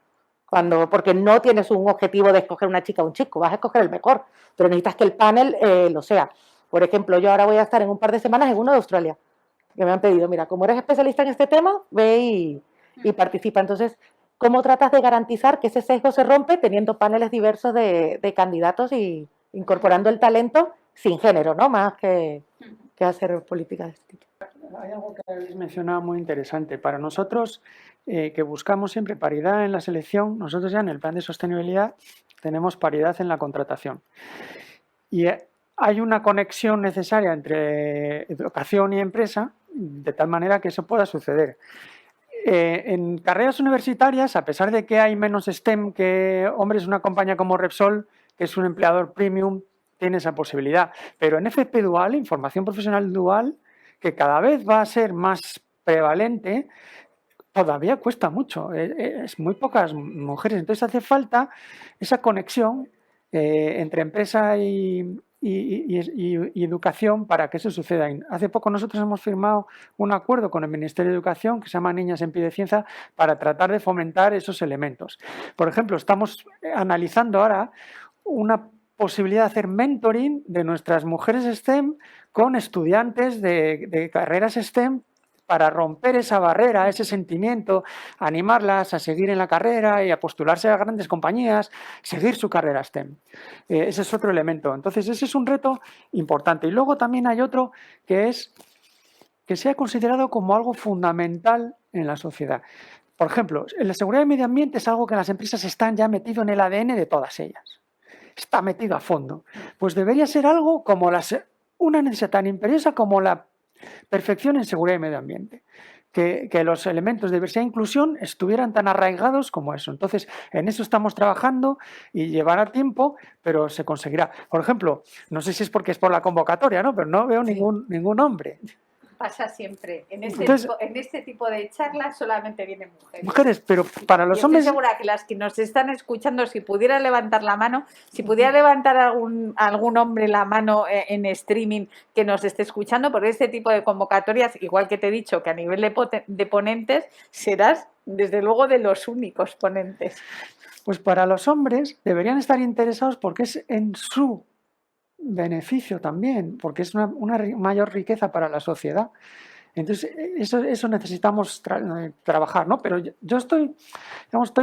D: Porque no tienes un objetivo de escoger una chica o un chico, vas a escoger el mejor, pero necesitas que el panel lo sea. Por ejemplo, yo ahora voy a estar en un par de semanas en uno de Australia, que me han pedido, mira, como eres especialista en este tema, ve y participa. Entonces, ¿cómo tratas de garantizar que ese sesgo se rompe teniendo paneles diversos de candidatos y incorporando el talento sin género, ¿no? Más que hacer políticas de este tipo.
E: Hay algo que habéis mencionado muy interesante. Para nosotros, que buscamos siempre paridad en la selección, nosotros ya en el plan de sostenibilidad tenemos paridad en la contratación. Y hay una conexión necesaria entre educación y empresa, de tal manera que eso pueda suceder. En carreras universitarias, a pesar de que hay menos STEM que hombres, una compañía como Repsol, que es un empleador premium, tiene esa posibilidad. Pero en FP dual, en formación profesional dual, que cada vez va a ser más prevalente, todavía cuesta mucho. Es muy pocas mujeres. Entonces hace falta esa conexión entre empresa y educación para que eso suceda. Hace poco nosotros hemos firmado un acuerdo con el Ministerio de Educación que se llama Niñas en Pie de Ciencia para tratar de fomentar esos elementos. Por ejemplo, estamos analizando ahora una posibilidad de hacer mentoring de nuestras mujeres STEM con estudiantes de carreras STEM para romper esa barrera, ese sentimiento, animarlas a seguir en la carrera y a postularse a grandes compañías, seguir su carrera STEM. Ese es otro elemento. Entonces, ese es un reto importante. Y luego también hay otro que es que sea considerado como algo fundamental en la sociedad. Por ejemplo, la seguridad y medio ambiente es algo que las empresas están ya metido en el ADN de todas ellas. Está metido a fondo. Pues debería ser algo como una necesidad tan imperiosa como la perfección en seguridad y medio ambiente. Que los elementos de diversidad e inclusión estuvieran tan arraigados como eso. Entonces, en eso estamos trabajando y llevará tiempo, pero se conseguirá. Por ejemplo, no sé si es porque es por la convocatoria, ¿no? Pero no veo ningún hombre.
A: Pasa siempre. En este,
E: Entonces,
A: en este tipo de charlas solamente vienen mujeres.
E: Mujeres, pero para los
A: Estoy
E: hombres...
A: segura que las que nos están escuchando, si pudiera levantar la mano, si pudiera levantar algún hombre la mano en streaming que nos esté escuchando, por este tipo de convocatorias, igual que te he dicho que a nivel de ponentes, serás desde luego de los únicos ponentes.
E: Pues para los hombres deberían estar interesados porque es en su beneficio también, porque es una mayor riqueza para la sociedad. Entonces, eso necesitamos trabajar, ¿no? Pero yo estoy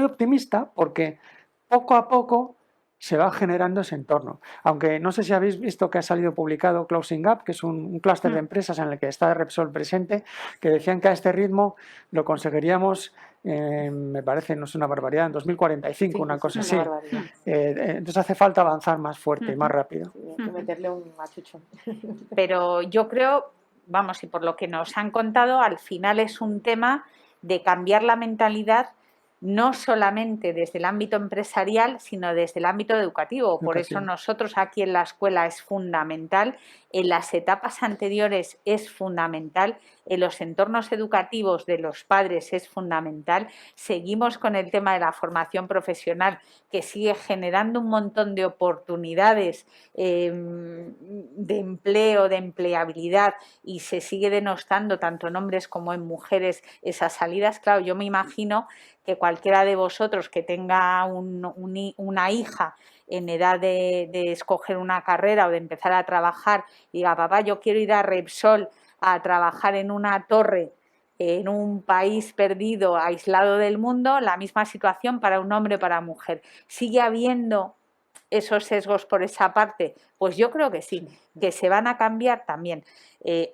E: optimista porque poco a poco se va generando ese entorno. Aunque no sé si habéis visto que ha salido publicado Closing Up, que es un clúster de empresas en el que está Repsol presente, que decían que a este ritmo lo conseguiríamos, me parece, no es una barbaridad, en 2045, sí, una cosa así. Entonces hace falta avanzar más fuerte y más rápido.
D: Hay que meterle un machucho.
A: Pero yo creo, vamos, y por lo que nos han contado, al final es un tema de cambiar la mentalidad no solamente desde el ámbito empresarial, sino desde el ámbito educativo. Por eso nosotros aquí en la escuela es fundamental, en las etapas anteriores es fundamental, en los entornos educativos de los padres es fundamental. Seguimos con el tema de la formación profesional, que sigue generando un montón de oportunidades de empleo, de empleabilidad, y se sigue denostando tanto en hombres como en mujeres esas salidas. Claro, yo me imagino que cualquiera de vosotros que tenga una hija en edad de escoger una carrera o de empezar a trabajar, diga, papá, yo quiero ir a Repsol a trabajar en una torre en un país perdido, aislado del mundo, la misma situación para un hombre o para mujer. Sigue habiendo esos sesgos por esa parte? Pues yo creo que sí, que se van a cambiar también.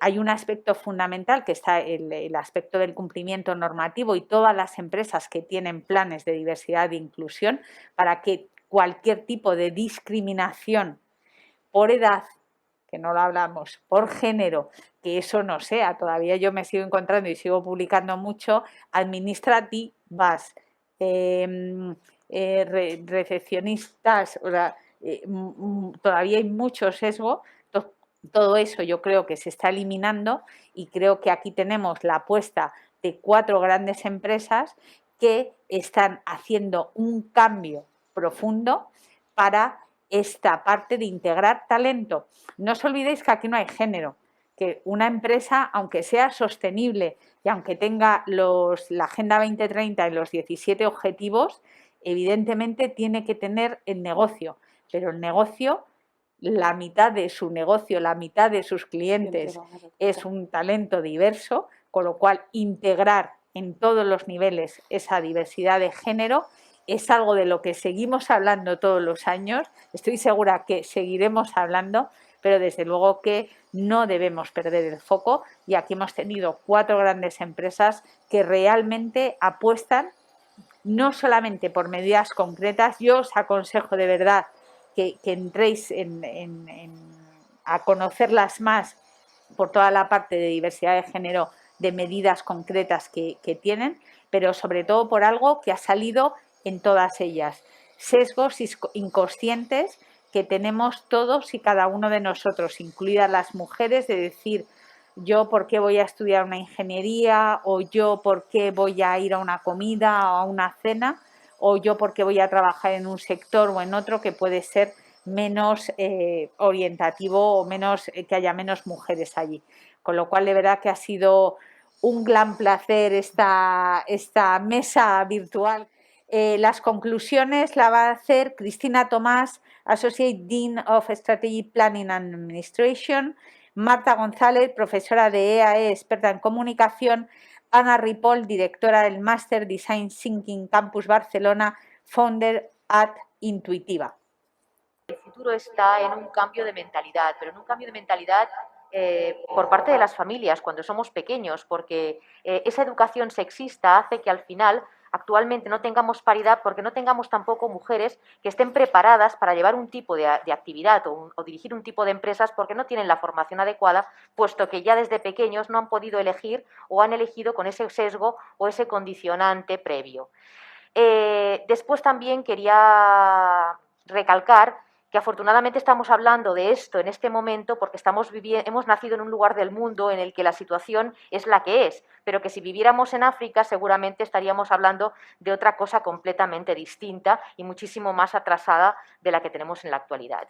A: Hay un aspecto fundamental que está el aspecto del cumplimiento normativo y todas las empresas que tienen planes de diversidad e inclusión para que cualquier tipo de discriminación por edad, que no lo hablamos, por género, que eso no sea, todavía yo me sigo encontrando y sigo publicando mucho, administrativas, recepcionistas, o sea, todavía hay mucho sesgo. Todo eso yo creo que se está eliminando y creo que aquí tenemos la apuesta de 4 grandes empresas que están haciendo un cambio profundo para esta parte de integrar talento. No os olvidéis que aquí no hay género, que una empresa, aunque sea sostenible y aunque tenga la Agenda 2030 y los 17 objetivos, evidentemente tiene que tener el negocio, pero el negocio, la mitad de su negocio, la mitad de sus clientes es un talento diverso, con lo cual integrar en todos los niveles esa diversidad de género es algo de lo que seguimos hablando todos los años, estoy segura que seguiremos hablando, pero desde luego que no debemos perder el foco y aquí hemos tenido 4 grandes empresas que realmente apuestan no solamente por medidas concretas. Yo os aconsejo de verdad que entréis a conocerlas más por toda la parte de diversidad de género, de medidas concretas que tienen, pero sobre todo por algo que ha salido en todas ellas, sesgos inconscientes que tenemos todos y cada uno de nosotros, incluidas las mujeres, de decir yo por qué voy a estudiar una ingeniería, o yo por qué voy a ir a una comida o a una cena, o yo por qué voy a trabajar en un sector o en otro que puede ser menos orientativo o menos que haya menos mujeres allí. Con lo cual, de verdad que ha sido un gran placer esta mesa virtual. Las conclusiones la va a hacer Cristina Tomás, Associate Dean of Strategic Planning and Administration, Marta González, profesora de EAE, experta en comunicación, Ana Ripoll, directora del Master Design Thinking Campus Barcelona, founder at Intuitiva.
H: El futuro está en un cambio de mentalidad, pero en un cambio de mentalidad por parte de las familias cuando somos pequeños, porque esa educación sexista hace que al final actualmente no tengamos paridad, porque no tengamos tampoco mujeres que estén preparadas para llevar un tipo de actividad o dirigir un tipo de empresas, porque no tienen la formación adecuada, puesto que ya desde pequeños no han podido elegir o han elegido con ese sesgo o ese condicionante previo. Después también quería recalcar que afortunadamente estamos hablando de esto en este momento porque hemos nacido en un lugar del mundo en el que la situación es la que es, pero que si viviéramos en África seguramente estaríamos hablando de otra cosa completamente distinta y muchísimo más atrasada de la que tenemos en la actualidad.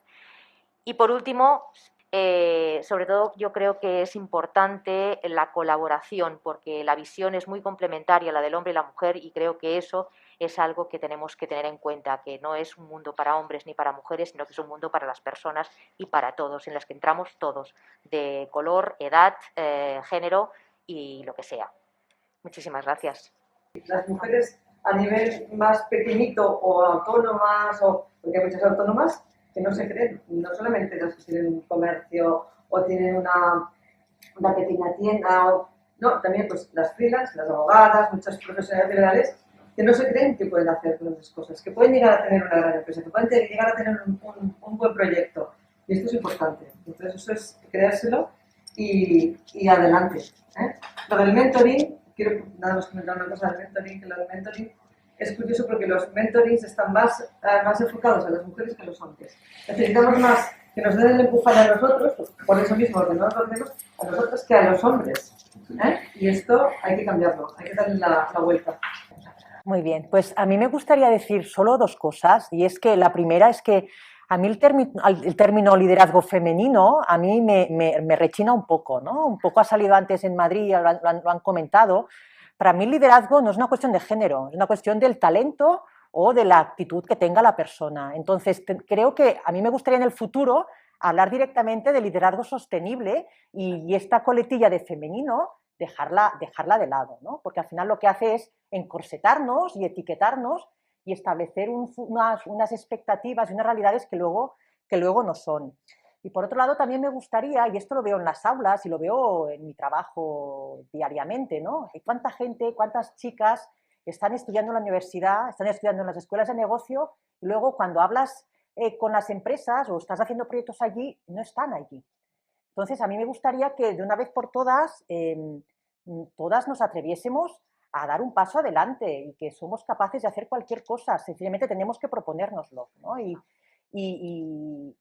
H: Y por último, sobre todo yo creo que es importante la colaboración, porque la visión es muy complementaria, la del hombre y la mujer, y creo que eso es algo que tenemos que tener en cuenta, que no es un mundo para hombres ni para mujeres, sino que es un mundo para las personas y para todos, en las que entramos todos, de color, edad, género y lo que sea. Muchísimas gracias.
I: Las mujeres a nivel más pequeñito o autónomas, porque hay muchas autónomas que no se creen, no solamente las que tienen un comercio o tienen una pequeña tienda, no, también pues las freelance, las abogadas, muchos profesionales liberales que no se creen que pueden hacer grandes cosas, que pueden llegar a tener una gran empresa, que pueden llegar a tener un buen proyecto. Y esto es importante. Entonces eso es creérselo y adelante. Lo del mentoring, quiero nada más comentar una cosa del mentoring, que lo del mentoring es curioso porque los mentorings están más enfocados a las mujeres que a los hombres. Necesitamos más que nos den el empujón a nosotros, por eso mismo, porque no nos lo hacemos a nosotros que a los hombres. Y esto hay que cambiarlo, hay que darle la vuelta.
J: Muy bien, pues a mí me gustaría decir solo 2 cosas, y es que la primera es que a mí el término liderazgo femenino a mí me rechina un poco, ¿no? Un poco ha salido antes en Madrid, lo han comentado. Para mí el liderazgo no es una cuestión de género, es una cuestión del talento o de la actitud que tenga la persona. Entonces, creo que a mí me gustaría en el futuro hablar directamente de liderazgo sostenible y esta coletilla de femenino dejarla de lado, ¿no? Porque al final lo que hace es encorsetarnos y etiquetarnos y establecer unas expectativas y unas realidades que luego no son. Y por otro lado también me gustaría, y esto lo veo en las aulas y lo veo en mi trabajo diariamente, ¿no? ¿Cuánta gente, cuántas chicas están estudiando en la universidad, están estudiando en las escuelas de negocio y luego cuando hablas con las empresas o estás haciendo proyectos allí, no están allí? Entonces a mí me gustaría que de una vez por todas, todas nos atreviésemos a dar un paso adelante y que somos capaces de hacer cualquier cosa, sencillamente tenemos que proponérnoslo, ¿no? Y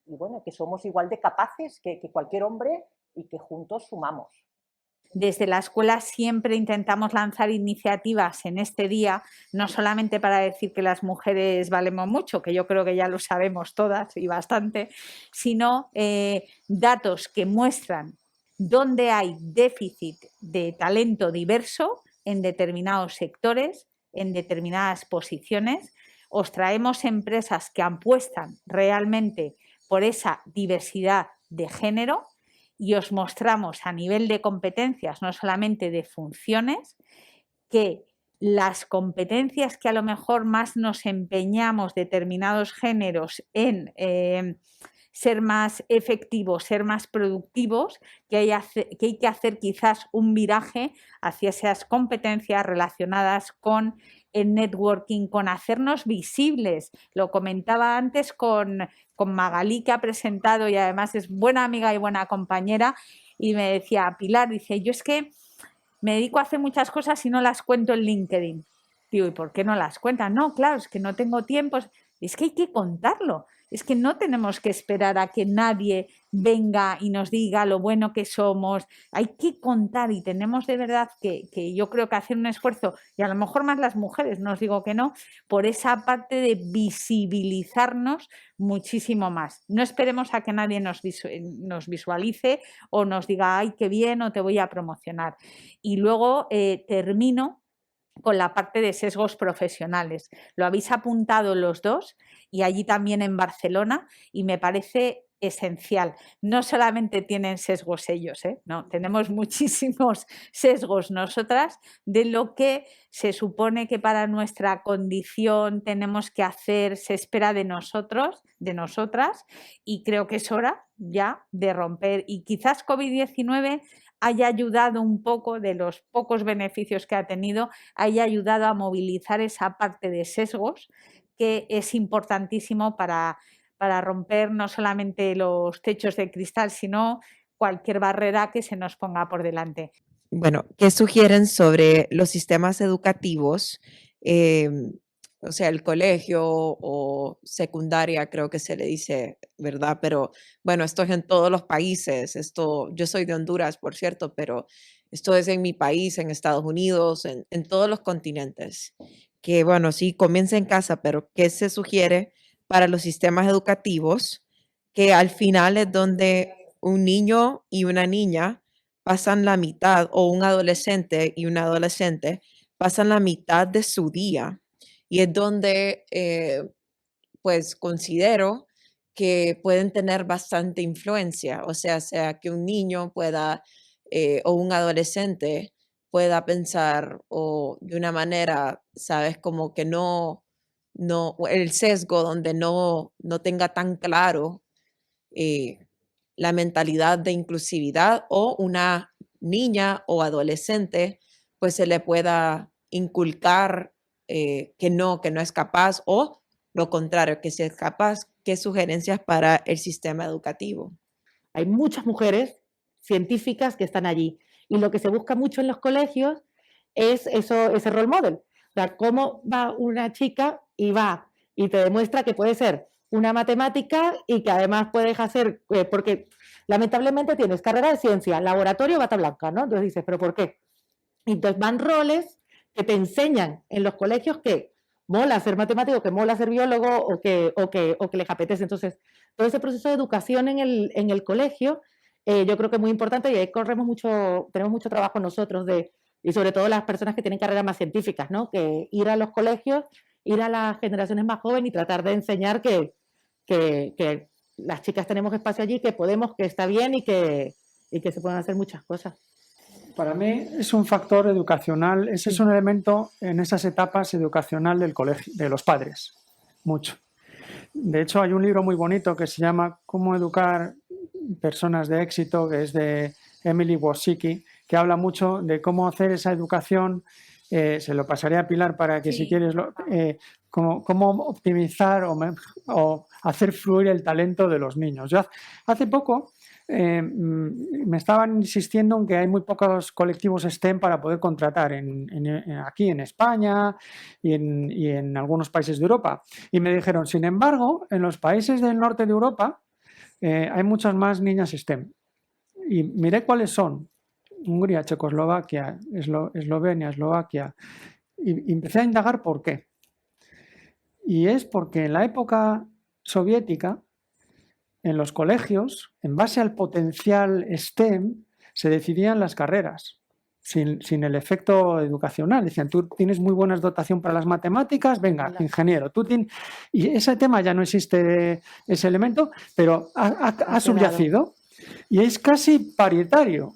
J: bueno, que somos igual de capaces que cualquier hombre y que juntos sumamos.
A: Desde la escuela siempre intentamos lanzar iniciativas en este día, no solamente para decir que las mujeres valemos mucho, que yo creo que ya lo sabemos todas y bastante, sino datos que muestran dónde hay déficit de talento diverso en determinados sectores, en determinadas posiciones. Os traemos empresas que apuestan realmente por esa diversidad de género y os mostramos a nivel de competencias, no solamente de funciones, que las competencias que a lo mejor más nos empeñamos determinados géneros en ser más efectivos, ser más productivos, que hay que hacer quizás un viraje hacia esas competencias relacionadas con el networking, con hacernos visibles. Lo comentaba antes con Magalí, que ha presentado y además es buena amiga y buena compañera, y me decía, Pilar, dice, yo es que me dedico a hacer muchas cosas y no las cuento en LinkedIn. Digo, ¿y por qué no las cuentas? No, claro, es que no tengo tiempo. Es que hay que contarlo. Es que no tenemos que esperar a que nadie venga y nos diga lo bueno que somos. Hay que contar y tenemos de verdad que yo creo que hacer un esfuerzo, y a lo mejor más las mujeres, no os digo que no, por esa parte de visibilizarnos muchísimo más. No esperemos a que nadie nos visualice o nos diga, ay, qué bien, o te voy a promocionar. Y luego termino con la parte de sesgos profesionales. Lo habéis apuntado los dos y allí también en Barcelona y me parece esencial. No solamente tienen sesgos ellos, no, tenemos muchísimos sesgos nosotras de lo que se supone que para nuestra condición tenemos que hacer, se espera de nosotros, de nosotras, y creo que es hora ya de romper. Y quizás COVID-19 haya ayudado un poco, de los pocos beneficios que ha tenido, haya ayudado a movilizar esa parte de sesgos que es importantísimo para romper no solamente los techos de cristal, sino cualquier barrera que se nos ponga por delante.
K: Bueno, ¿qué sugieren sobre los sistemas educativos? O sea, el colegio o secundaria, creo que se le dice, ¿verdad? Pero bueno, esto es en todos los países. Yo soy de Honduras, por cierto, pero esto es en mi país, en Estados Unidos, en todos los continentes. Que bueno, sí, comienza en casa, pero ¿qué se sugiere para los sistemas educativos? Que al final es donde un niño y una niña pasan la mitad, o un adolescente y una adolescente pasan la mitad de su día. Y es donde, pues, considero que pueden tener bastante influencia. O sea que un niño pueda, o un adolescente pueda pensar o de una manera, sabes, como que no, el sesgo donde no tenga tan claro la mentalidad de inclusividad, o una niña o adolescente, pues se le pueda inculcar que no es capaz, o lo contrario, que sí es capaz. ¿Qué sugerencias para el sistema educativo?
D: Hay muchas mujeres científicas que están allí y lo que se busca mucho en los colegios es ese role model. O sea, cómo va una chica y va y te demuestra que puede ser una matemática y que además puedes hacer, porque lamentablemente tienes carrera de ciencia, laboratorio, bata blanca, ¿no? Entonces dices, ¿pero por qué? Entonces van roles que te enseñan en los colegios que mola ser matemático, que mola ser biólogo o que les apetece. Entonces, todo ese proceso de educación en el colegio, yo creo que es muy importante y ahí tenemos mucho trabajo nosotros y sobre todo las personas que tienen carreras más científicas, ¿no? Que ir a los colegios, ir a las generaciones más jóvenes y tratar de enseñar que las chicas tenemos espacio allí, que podemos, que está bien y que se pueden hacer muchas cosas.
E: Para mí es un factor educacional, ese es un elemento en esas etapas educacional del colegio, de los padres, mucho. De hecho, hay un libro muy bonito que se llama Cómo educar personas de éxito, que es de Emily Wozicki, que habla mucho de cómo hacer esa educación. Se lo pasaré a Pilar para que, si quieres, cómo optimizar o hacer fluir el talento de los niños. Yo hace poco me estaban insistiendo en que hay muy pocos colectivos STEM para poder contratar aquí en España y en algunos países de Europa. Y me dijeron, sin embargo, en los países del norte de Europa hay muchas más niñas STEM. Y miré cuáles son: Hungría, Checoslovaquia, Eslovenia, Eslovaquia. Y empecé a indagar por qué. Y es porque en la época soviética, en los colegios, en base al potencial STEM, se decidían las carreras, sin el efecto educacional. Decían, tú tienes muy buena dotación para las matemáticas, venga, ingeniero. Y ese tema ya no existe, ese elemento, pero ha subyacido y es casi paritario.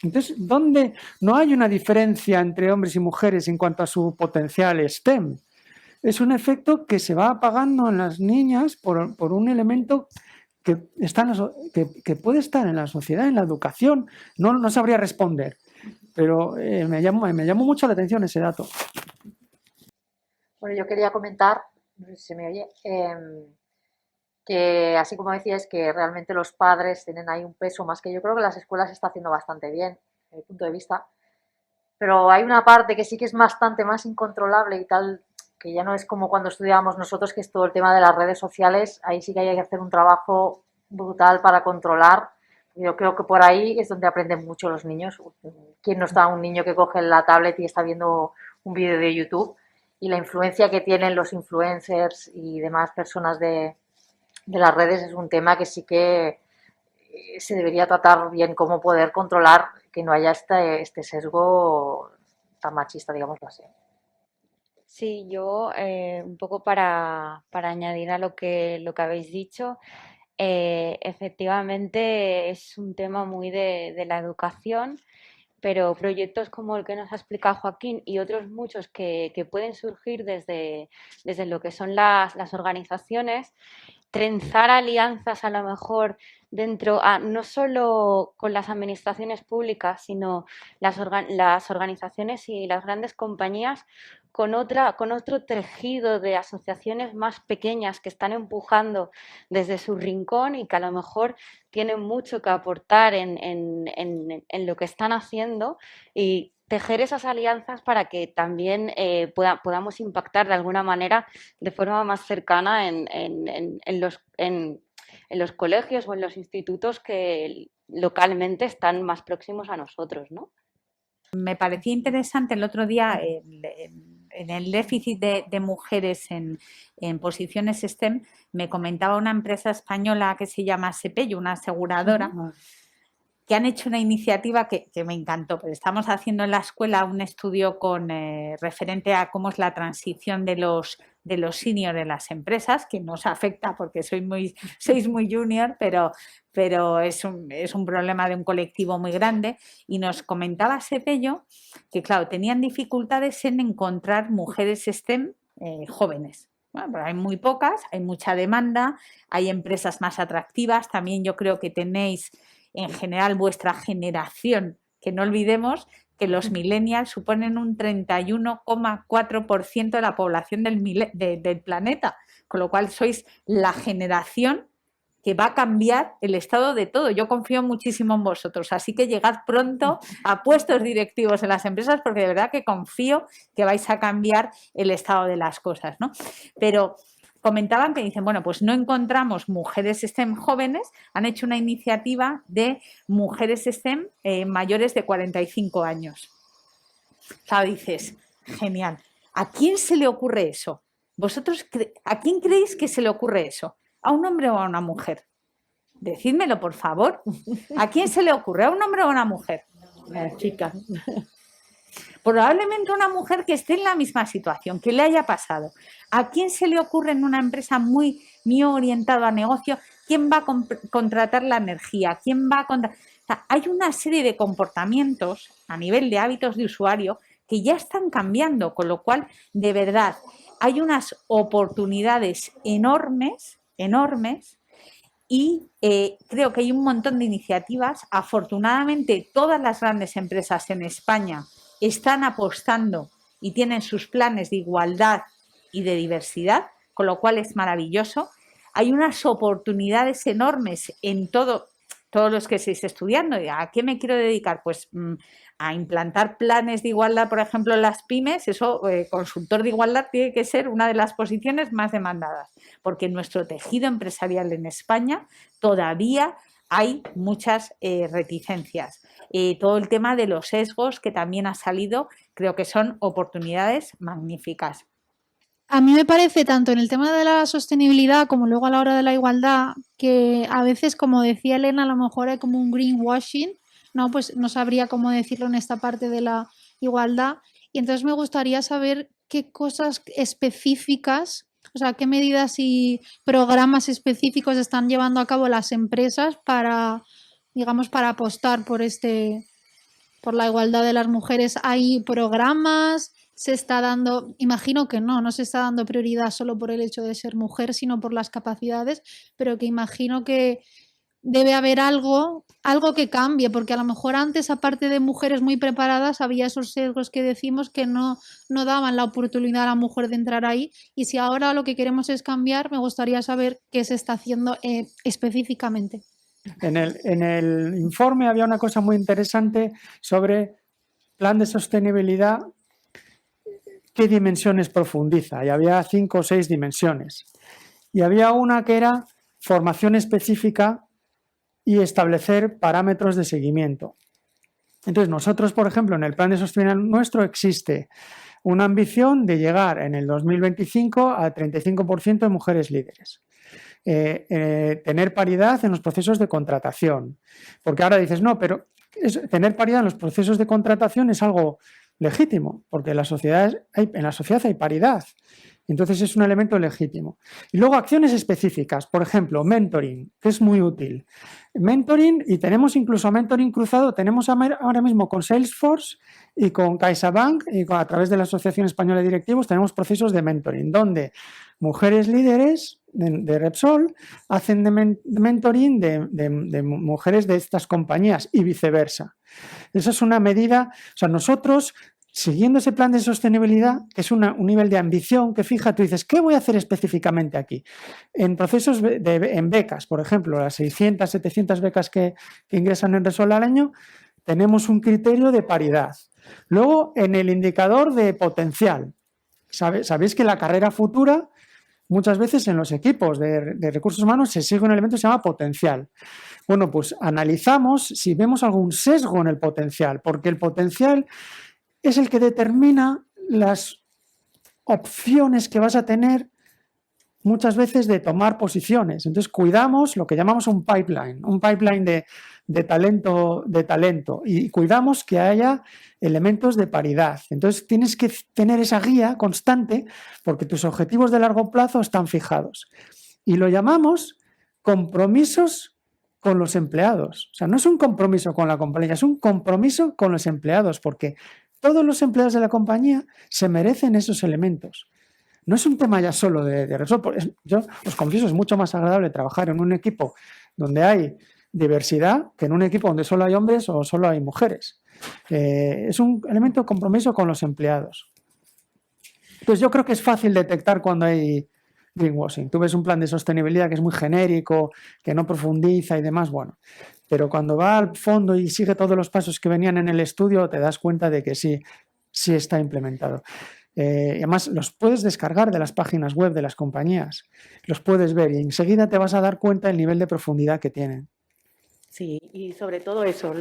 E: Entonces, ¿dónde no hay una diferencia entre hombres y mujeres en cuanto a su potencial STEM? Es un efecto que se va apagando en las niñas por un elemento que puede estar en la sociedad, en la educación. No sabría responder, pero me llamó mucho la atención ese dato.
G: Bueno, yo quería comentar, no sé si se me oye, que así como decías, que realmente los padres tienen ahí un peso más que yo creo que las escuelas se está haciendo bastante bien, desde mi punto de vista, pero hay una parte que sí que es bastante más incontrolable y tal, que ya no es como cuando estudiábamos nosotros, que es todo el tema de las redes sociales. Ahí sí que hay que hacer un trabajo brutal para controlar. Yo creo que por ahí es donde aprenden mucho los niños. ¿Quién no está un niño que coge la tablet y está viendo un vídeo de YouTube? Y la influencia que tienen los influencers y demás personas de las redes es un tema que sí que se debería tratar bien, cómo poder controlar que no haya este sesgo tan machista, digámoslo así.
F: Sí, yo un poco para añadir a lo que habéis dicho, efectivamente es un tema muy de la educación, pero proyectos como el que nos ha explicado Joaquín y otros muchos que pueden surgir desde lo que son las organizaciones, trenzar alianzas a lo mejor dentro, no solo con las administraciones públicas, sino las organizaciones y las grandes compañías, con otro tejido de asociaciones más pequeñas que están empujando desde su rincón y que a lo mejor tienen mucho que aportar en lo que están haciendo, y tejer esas alianzas para que también podamos impactar de alguna manera de forma más cercana en los colegios o en los institutos que localmente están más próximos a nosotros, ¿no?
A: Me parecía interesante el otro día en el déficit de mujeres en posiciones STEM. Me comentaba una empresa española que se llama Sepello, una aseguradora, que han hecho una iniciativa que me encantó. Pero estamos haciendo en la escuela un estudio referente a cómo es la transición de los senior en las empresas, que nos afecta porque sois muy junior, pero es un problema de un colectivo muy grande. Y nos comentaba Sepello que, claro, tenían dificultades en encontrar mujeres STEM jóvenes. Bueno, pero hay muy pocas, hay mucha demanda, hay empresas más atractivas. También yo creo que tenéis en general vuestra generación, que no olvidemos que los millennials suponen un 31,4% de la población del planeta, con lo cual sois la generación que va a cambiar el estado de todo. Yo confío muchísimo en vosotros, así que llegad pronto a puestos directivos en las empresas, porque de verdad que confío que vais a cambiar el estado de las cosas, ¿no? Pero comentaban que dicen, bueno, pues no encontramos mujeres STEM jóvenes, han hecho una iniciativa de mujeres STEM mayores de 45 años. Claro, dices, genial. ¿A quién se le ocurre eso? ¿Vosotros a quién creéis que se le ocurre eso? ¿A un hombre o a una mujer? Decídmelo, por favor. ¿A quién se le ocurre? ¿A un hombre o a una mujer?
D: Chica.
A: Probablemente una mujer que esté en la misma situación, que le haya pasado. ¿A quién se le ocurre en una empresa muy orientada a negocio? ¿Quién va a contratar la energía? ¿Quién va a sea, hay una serie de comportamientos a nivel de hábitos de usuario que ya están cambiando, con lo cual, de verdad, hay unas oportunidades enormes, enormes, y creo que hay un montón de iniciativas. Afortunadamente, todas las grandes empresas en España están apostando y tienen sus planes de igualdad y de diversidad, con lo cual es maravilloso. Hay unas oportunidades enormes en todos los que estáis estudiando. ¿A qué me quiero dedicar? Pues a implantar planes de igualdad, por ejemplo, en las pymes. Eso, consultor de igualdad tiene que ser una de las posiciones más demandadas, porque en nuestro tejido empresarial en España todavía hay muchas reticencias. Todo el tema de los sesgos que también ha salido, creo que son oportunidades magníficas.
L: A mí me parece, tanto en el tema de la sostenibilidad como luego a la hora de la igualdad, que a veces, como decía Elena, a lo mejor hay como un greenwashing, ¿no? Pues no sabría cómo decirlo en esta parte de la igualdad. Y entonces me gustaría saber qué cosas específicas, o sea, qué medidas y programas específicos están llevando a cabo las empresas para, digamos, para apostar por la igualdad de las mujeres. ¿Hay programas? ¿Se está dando? Imagino que no se está dando prioridad solo por el hecho de ser mujer, sino por las capacidades, pero que imagino que debe haber algo que cambie, porque a lo mejor antes, aparte de mujeres muy preparadas, había esos sesgos que decimos que no daban la oportunidad a la mujer de entrar ahí, y si ahora lo que queremos es cambiar, me gustaría saber qué se está haciendo específicamente.
E: En el informe había una cosa muy interesante sobre plan de sostenibilidad, qué dimensiones profundiza, y había 5 o 6 dimensiones. Y había una que era formación específica y establecer parámetros de seguimiento. Entonces, nosotros, por ejemplo, en el plan de sostenibilidad nuestro existe una ambición de llegar en el 2025 al 35% de mujeres líderes. Tener paridad en los procesos de contratación. Porque ahora dices, no, pero tener paridad en los procesos de contratación es algo legítimo, porque en la sociedad hay paridad. Entonces es un elemento legítimo. Y luego acciones específicas, por ejemplo, mentoring, que es muy útil. Mentoring, y tenemos incluso mentoring cruzado, tenemos ahora mismo con Salesforce y con CaixaBank y a través de la Asociación Española de Directivos tenemos procesos de mentoring, donde mujeres líderes de Repsol hacen de mentoring de mujeres de estas compañías y viceversa. Esa es una medida, o sea, nosotros, siguiendo ese plan de sostenibilidad, que es un nivel de ambición que fija, tú dices, ¿qué voy a hacer específicamente aquí? En procesos, en becas, por ejemplo, las 600, 700 becas que ingresan en Repsol al año, tenemos un criterio de paridad. Luego, en el indicador de potencial, sabéis que la carrera futura, muchas veces en los equipos de recursos humanos se sigue un elemento que se llama potencial. Bueno, pues analizamos si vemos algún sesgo en el potencial, porque el potencial es el que determina las opciones que vas a tener muchas veces de tomar posiciones. Entonces cuidamos lo que llamamos un pipeline de talento, y cuidamos que haya elementos de paridad. Entonces tienes que tener esa guía constante porque tus objetivos de largo plazo están fijados. Y lo llamamos compromisos con los empleados. O sea, no es un compromiso con la compañía, es un compromiso con los empleados, porque todos los empleados de la compañía se merecen esos elementos. No es un tema ya solo de Repsol. Yo os confieso, es mucho más agradable trabajar en un equipo donde hay diversidad que en un equipo donde solo hay hombres o solo hay mujeres. Es un elemento de compromiso con los empleados. Entonces yo creo que es fácil detectar cuando hay greenwashing. Tú ves un plan de sostenibilidad que es muy genérico, que no profundiza y demás, bueno. Pero cuando va al fondo y sigue todos los pasos que venían en el estudio, te das cuenta de que sí está implementado. Además, los puedes descargar de las páginas web de las compañías, los puedes ver y enseguida te vas a dar cuenta del nivel de profundidad que tienen.
D: Sí, y sobre todo eso,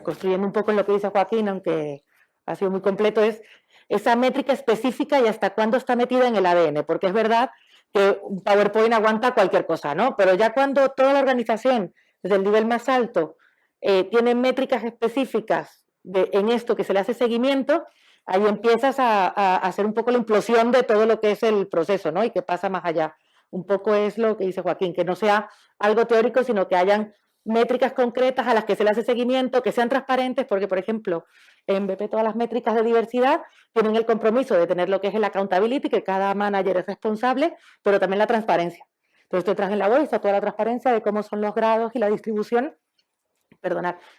D: construyendo un poco en lo que dice Joaquín, aunque ha sido muy completo, es esa métrica específica y hasta cuándo está metida en el ADN, porque es verdad que un PowerPoint aguanta cualquier cosa, ¿no? Pero ya cuando toda la organización, desde el nivel más alto, tiene métricas específicas en esto que se le hace seguimiento, ahí empiezas a hacer un poco la implosión de todo lo que es el proceso, ¿no? Y que pasa más allá. Un poco es lo que dice Joaquín, que no sea algo teórico, sino que hayan métricas concretas a las que se le hace seguimiento, que sean transparentes, porque, por ejemplo, en BP todas las métricas de diversidad tienen el compromiso de tener lo que es el accountability, que cada manager es responsable, pero también la transparencia. Entonces, detrás en la web está toda la transparencia de cómo son los grados y la distribución,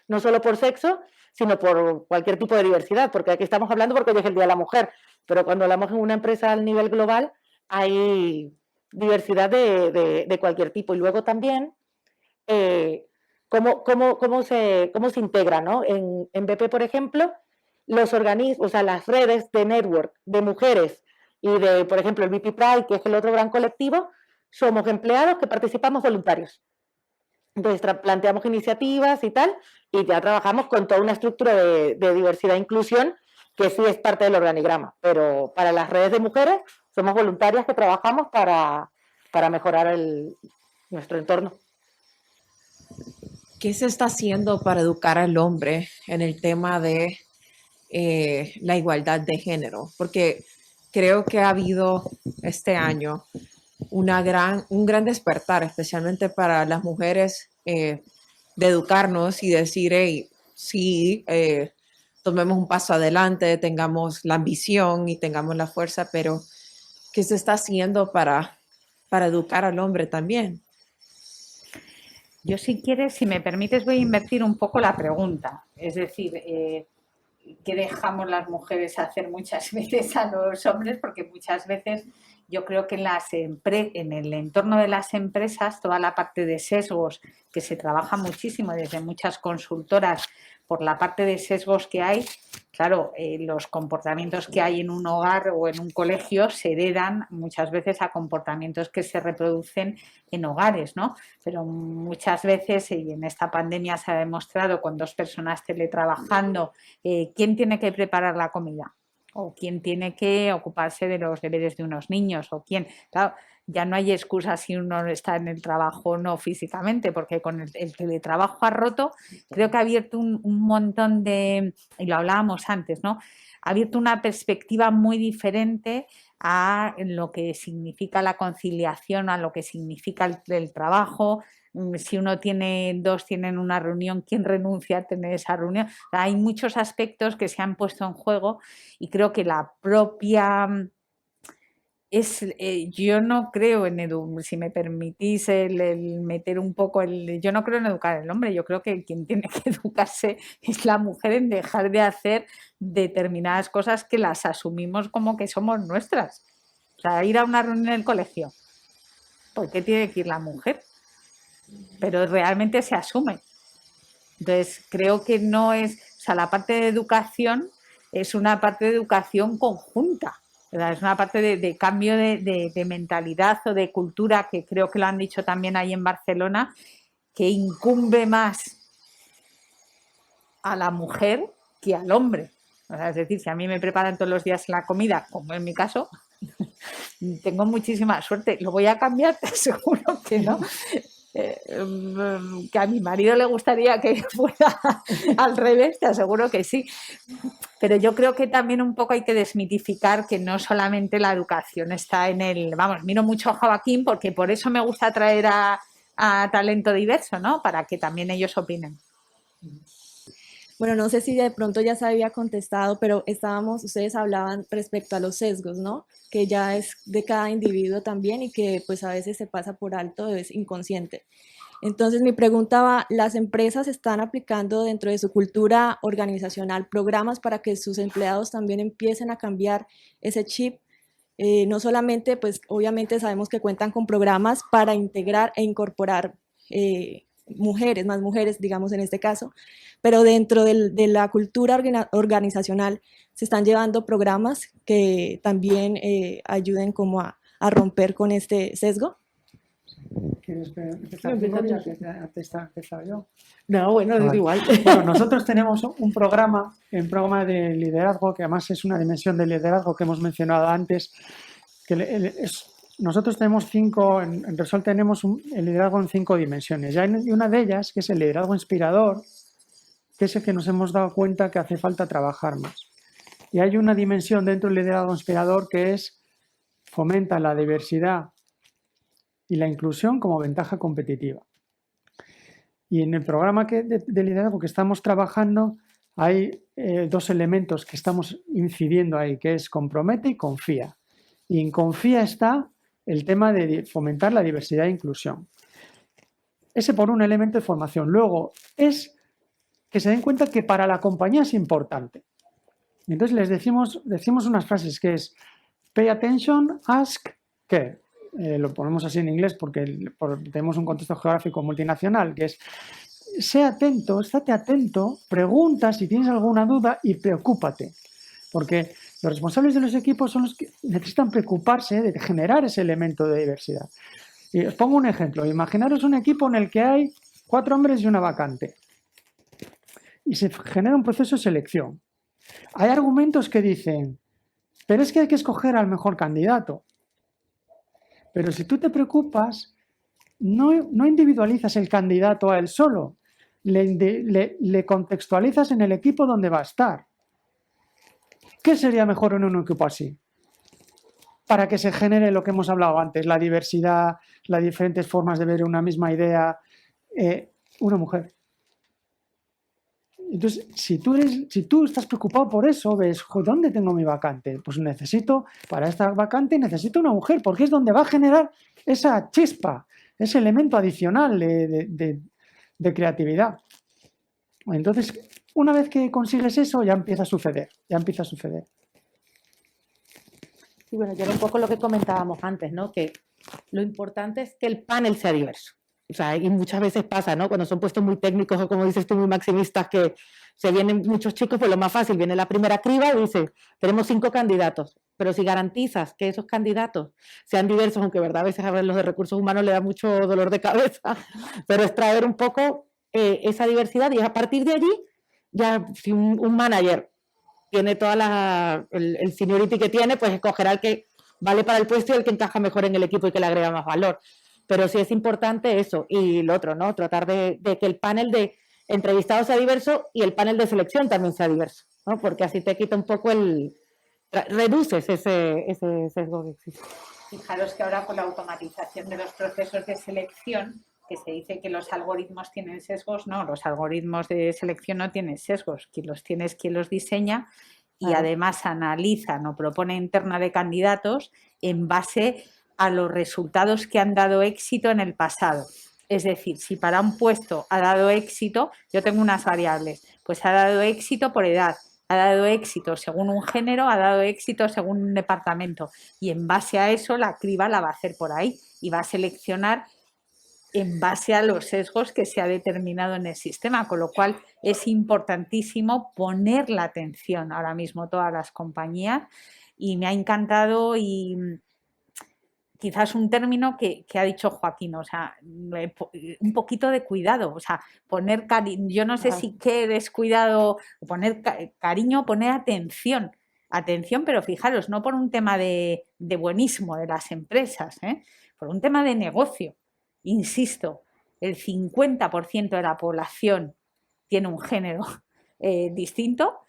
D: no solo por sexo, sino por cualquier tipo de diversidad, porque aquí estamos hablando porque hoy es el Día de la Mujer, pero cuando hablamos en una empresa a nivel global hay diversidad de cualquier tipo. Y luego también cómo se integra, ¿no? En BP, por ejemplo, los organismos, o sea, las redes de network de mujeres y de, por ejemplo, el BP Pride, que es el otro gran colectivo, somos empleados que participamos voluntarios. Entonces planteamos iniciativas y tal, y ya trabajamos con toda una estructura de diversidad e inclusión que sí es parte del organigrama, pero para las redes de mujeres somos voluntarias que trabajamos para mejorar nuestro entorno.
K: ¿Qué se está haciendo para educar al hombre en el tema de la igualdad de género? Porque creo que ha habido este año un gran despertar, especialmente para las mujeres, de educarnos y decir, hey, sí, tomemos un paso adelante, tengamos la ambición y tengamos la fuerza, pero ¿qué se está haciendo para educar al hombre también?
A: Yo, si quieres, si me permites, voy a invertir un poco la pregunta. Es decir, ¿qué dejamos las mujeres hacer muchas veces a los hombres? Porque muchas veces yo creo que en el entorno de las empresas, toda la parte de sesgos, que se trabaja muchísimo desde muchas consultoras, por la parte de sesgos que hay, claro, los comportamientos que hay en un hogar o en un colegio se heredan muchas veces a comportamientos que se reproducen en hogares, ¿no? Pero muchas veces, y en esta pandemia se ha demostrado con 2 personas teletrabajando, ¿quién tiene que preparar la comida? O quién tiene que ocuparse de los deberes de unos niños, o quién, claro, ya no hay excusa si uno está en el trabajo o no físicamente, porque con el teletrabajo ha roto, creo que ha abierto un montón de, y lo hablábamos antes, ¿no? Ha abierto una perspectiva muy diferente a lo que significa la conciliación, a lo que significa el trabajo. Si uno tiene 2, tienen una reunión, ¿quién renuncia a tener esa reunión? Hay muchos aspectos que se han puesto en juego y creo que la propia... yo no creo si me permitís el meter un poco yo no creo en educar al hombre, yo creo que quien tiene que educarse es la mujer en dejar de hacer determinadas cosas que las asumimos como que somos nuestras. O sea, ir a una reunión en el colegio, ¿por qué tiene que ir la mujer? Pero realmente se asume. Entonces, creo que no es, o sea, la parte de educación es una parte de educación conjunta, ¿verdad? Es una parte de cambio de mentalidad o de cultura, que creo que lo han dicho también ahí en Barcelona, que incumbe más a la mujer que al hombre. O sea, es decir, si a mí me preparan todos los días la comida, como en mi caso, tengo muchísima suerte. ¿Lo voy a cambiar? Te aseguro que no. Que a mi marido le gustaría que fuera al revés, te aseguro que sí. Pero yo creo que también un poco hay que desmitificar que no solamente la educación está en el... Vamos, miro mucho a Joaquín porque por eso me gusta traer a talento diverso, ¿no? Para que también ellos opinen.
M: Bueno, no sé si de pronto ya se había contestado, pero ustedes hablaban respecto a los sesgos, ¿no? Que ya es de cada individuo también y que pues a veces se pasa por alto, es inconsciente. Entonces mi pregunta va, ¿las empresas están aplicando dentro de su cultura organizacional programas para que sus empleados también empiecen a cambiar ese chip? No solamente, pues obviamente sabemos que cuentan con programas para integrar e incorporar mujeres, más mujeres, digamos en este caso, pero dentro de la cultura organizacional se están llevando programas que también ayuden como a romper con este sesgo.
E: ¿Quieres empezar yo?
D: No, bueno, es igual.
E: Bueno, nosotros tenemos un programa de liderazgo, que además es una dimensión de liderazgo que hemos mencionado antes, que nosotros tenemos en Repsol tenemos el liderazgo en 5 dimensiones. Y hay una de ellas, que es el liderazgo inspirador, que es el que nos hemos dado cuenta que hace falta trabajar más. Y hay una dimensión dentro del liderazgo inspirador que fomenta la diversidad y la inclusión como ventaja competitiva. Y en el programa de liderazgo que estamos trabajando hay 2 elementos que estamos incidiendo ahí, que es compromete y confía. Y en confía está el tema de fomentar la diversidad e inclusión. Ese por un elemento de formación. Luego es que se den cuenta que para la compañía es importante. Entonces les decimos unas frases que es pay attention, ask, care. Lo ponemos así en inglés porque tenemos un contexto geográfico multinacional, que es sé atento, estate atento, pregunta si tienes alguna duda y preocúpate. Porque los responsables de los equipos son los que necesitan preocuparse de generar ese elemento de diversidad. Y os pongo un ejemplo. Imaginaros un equipo en el que hay 4 hombres y una vacante. Y se genera un proceso de selección. Hay argumentos que dicen, pero es que hay que escoger al mejor candidato. Pero si tú te preocupas, no individualizas el candidato a él solo, le contextualizas en el equipo donde va a estar. ¿Qué sería mejor en un equipo así? Para que se genere lo que hemos hablado antes, la diversidad, las diferentes formas de ver una misma idea, una mujer. Entonces, si tú estás preocupado por eso, ves, ¿dónde tengo mi vacante? Pues para esta vacante necesito una mujer, porque es donde va a generar esa chispa, ese elemento adicional de creatividad. Entonces, una vez que consigues eso, ya empieza a suceder.
D: Y bueno, yo era un poco lo que comentábamos antes, ¿no? Que lo importante es que el panel sea diverso. O sea, y muchas veces pasa, ¿no? Cuando son puestos muy técnicos o como dices tú, muy maximistas, que se vienen muchos chicos, pues lo más fácil, viene la primera criba y dice, tenemos 5 candidatos, pero si garantizas que esos candidatos sean diversos, aunque verdad a veces a los de recursos humanos le da mucho dolor de cabeza, pero es traer un poco esa diversidad y a partir de allí, ya si un manager tiene toda el seniority que tiene, pues escogerá el que vale para el puesto y el que encaja mejor en el equipo y que le agrega más valor. Pero sí es importante eso. Y lo otro, ¿no? Tratar de que el panel de entrevistados sea diverso y el panel de selección también sea diverso, ¿no? Porque así te quita un poco reduces ese sesgo que existe.
A: Fijaros que ahora con la automatización de los procesos de selección, que se dice que los algoritmos tienen sesgos, no, los algoritmos de selección no tienen sesgos, quien los tiene es quien los diseña y además analizan o proponen terna de candidatos en base a los resultados que han dado éxito en el pasado. Es decir, si para un puesto ha dado éxito, yo tengo unas variables, pues ha dado éxito por edad, ha dado éxito según un género, ha dado éxito según un departamento y en base a eso la criba la va a hacer por ahí y va a seleccionar en base a los sesgos que se ha determinado en el sistema, con lo cual es importantísimo poner la atención ahora mismo todas las compañías y me ha encantado y quizás un término que ha dicho Joaquín, o sea, un poquito de cuidado, o sea, poner cariño, yo no sé si que es cuidado, poner cariño, poner atención, pero fijaros, no por un tema de buenismo de las empresas, por un tema de negocio. Insisto, el 50% de la población tiene un género distinto.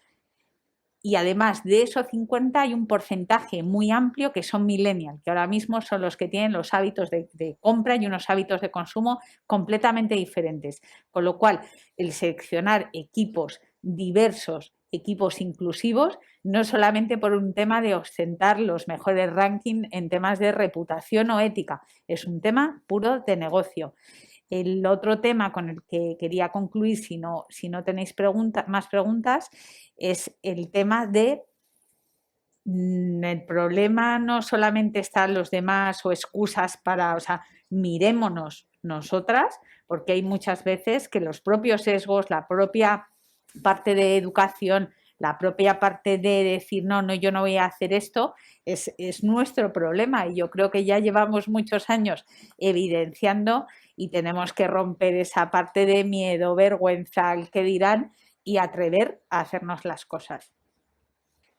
A: Y además de esos 50 hay un porcentaje muy amplio que son millennials, que ahora mismo son los que tienen los hábitos de compra y unos hábitos de consumo completamente diferentes. Con lo cual, el seleccionar equipos diversos, equipos inclusivos, no solamente por un tema de ostentar los mejores rankings en temas de reputación o ética, es un tema puro de negocio. El otro tema con el que quería concluir, si no tenéis más preguntas, es el tema de el problema no solamente están los demás o excusas para, o sea, mirémonos nosotras, porque hay muchas veces que los propios sesgos, la propia parte de educación, la propia parte de decir, no, yo no voy a hacer esto, es nuestro problema y yo creo que ya llevamos muchos años evidenciando y tenemos que romper esa parte de miedo, vergüenza, el que dirán y atrever a hacernos las cosas.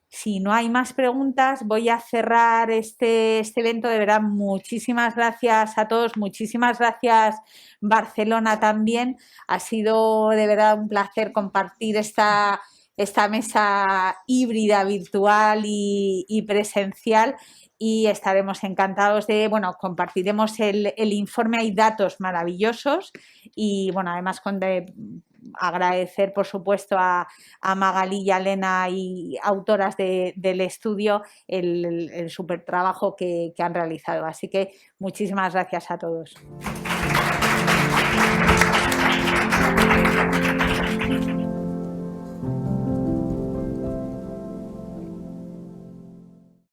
A: Si no hay más preguntas, voy a cerrar este evento. De verdad, muchísimas gracias a todos, muchísimas gracias Barcelona también. Ha sido de verdad un placer compartir esta esta mesa híbrida, virtual y presencial, y estaremos encantados de, bueno, compartiremos el informe, hay datos maravillosos y, bueno, además agradecer, por supuesto, a Magalí y a Elena, y autoras del estudio, el súper trabajo que han realizado. Así que muchísimas gracias a todos.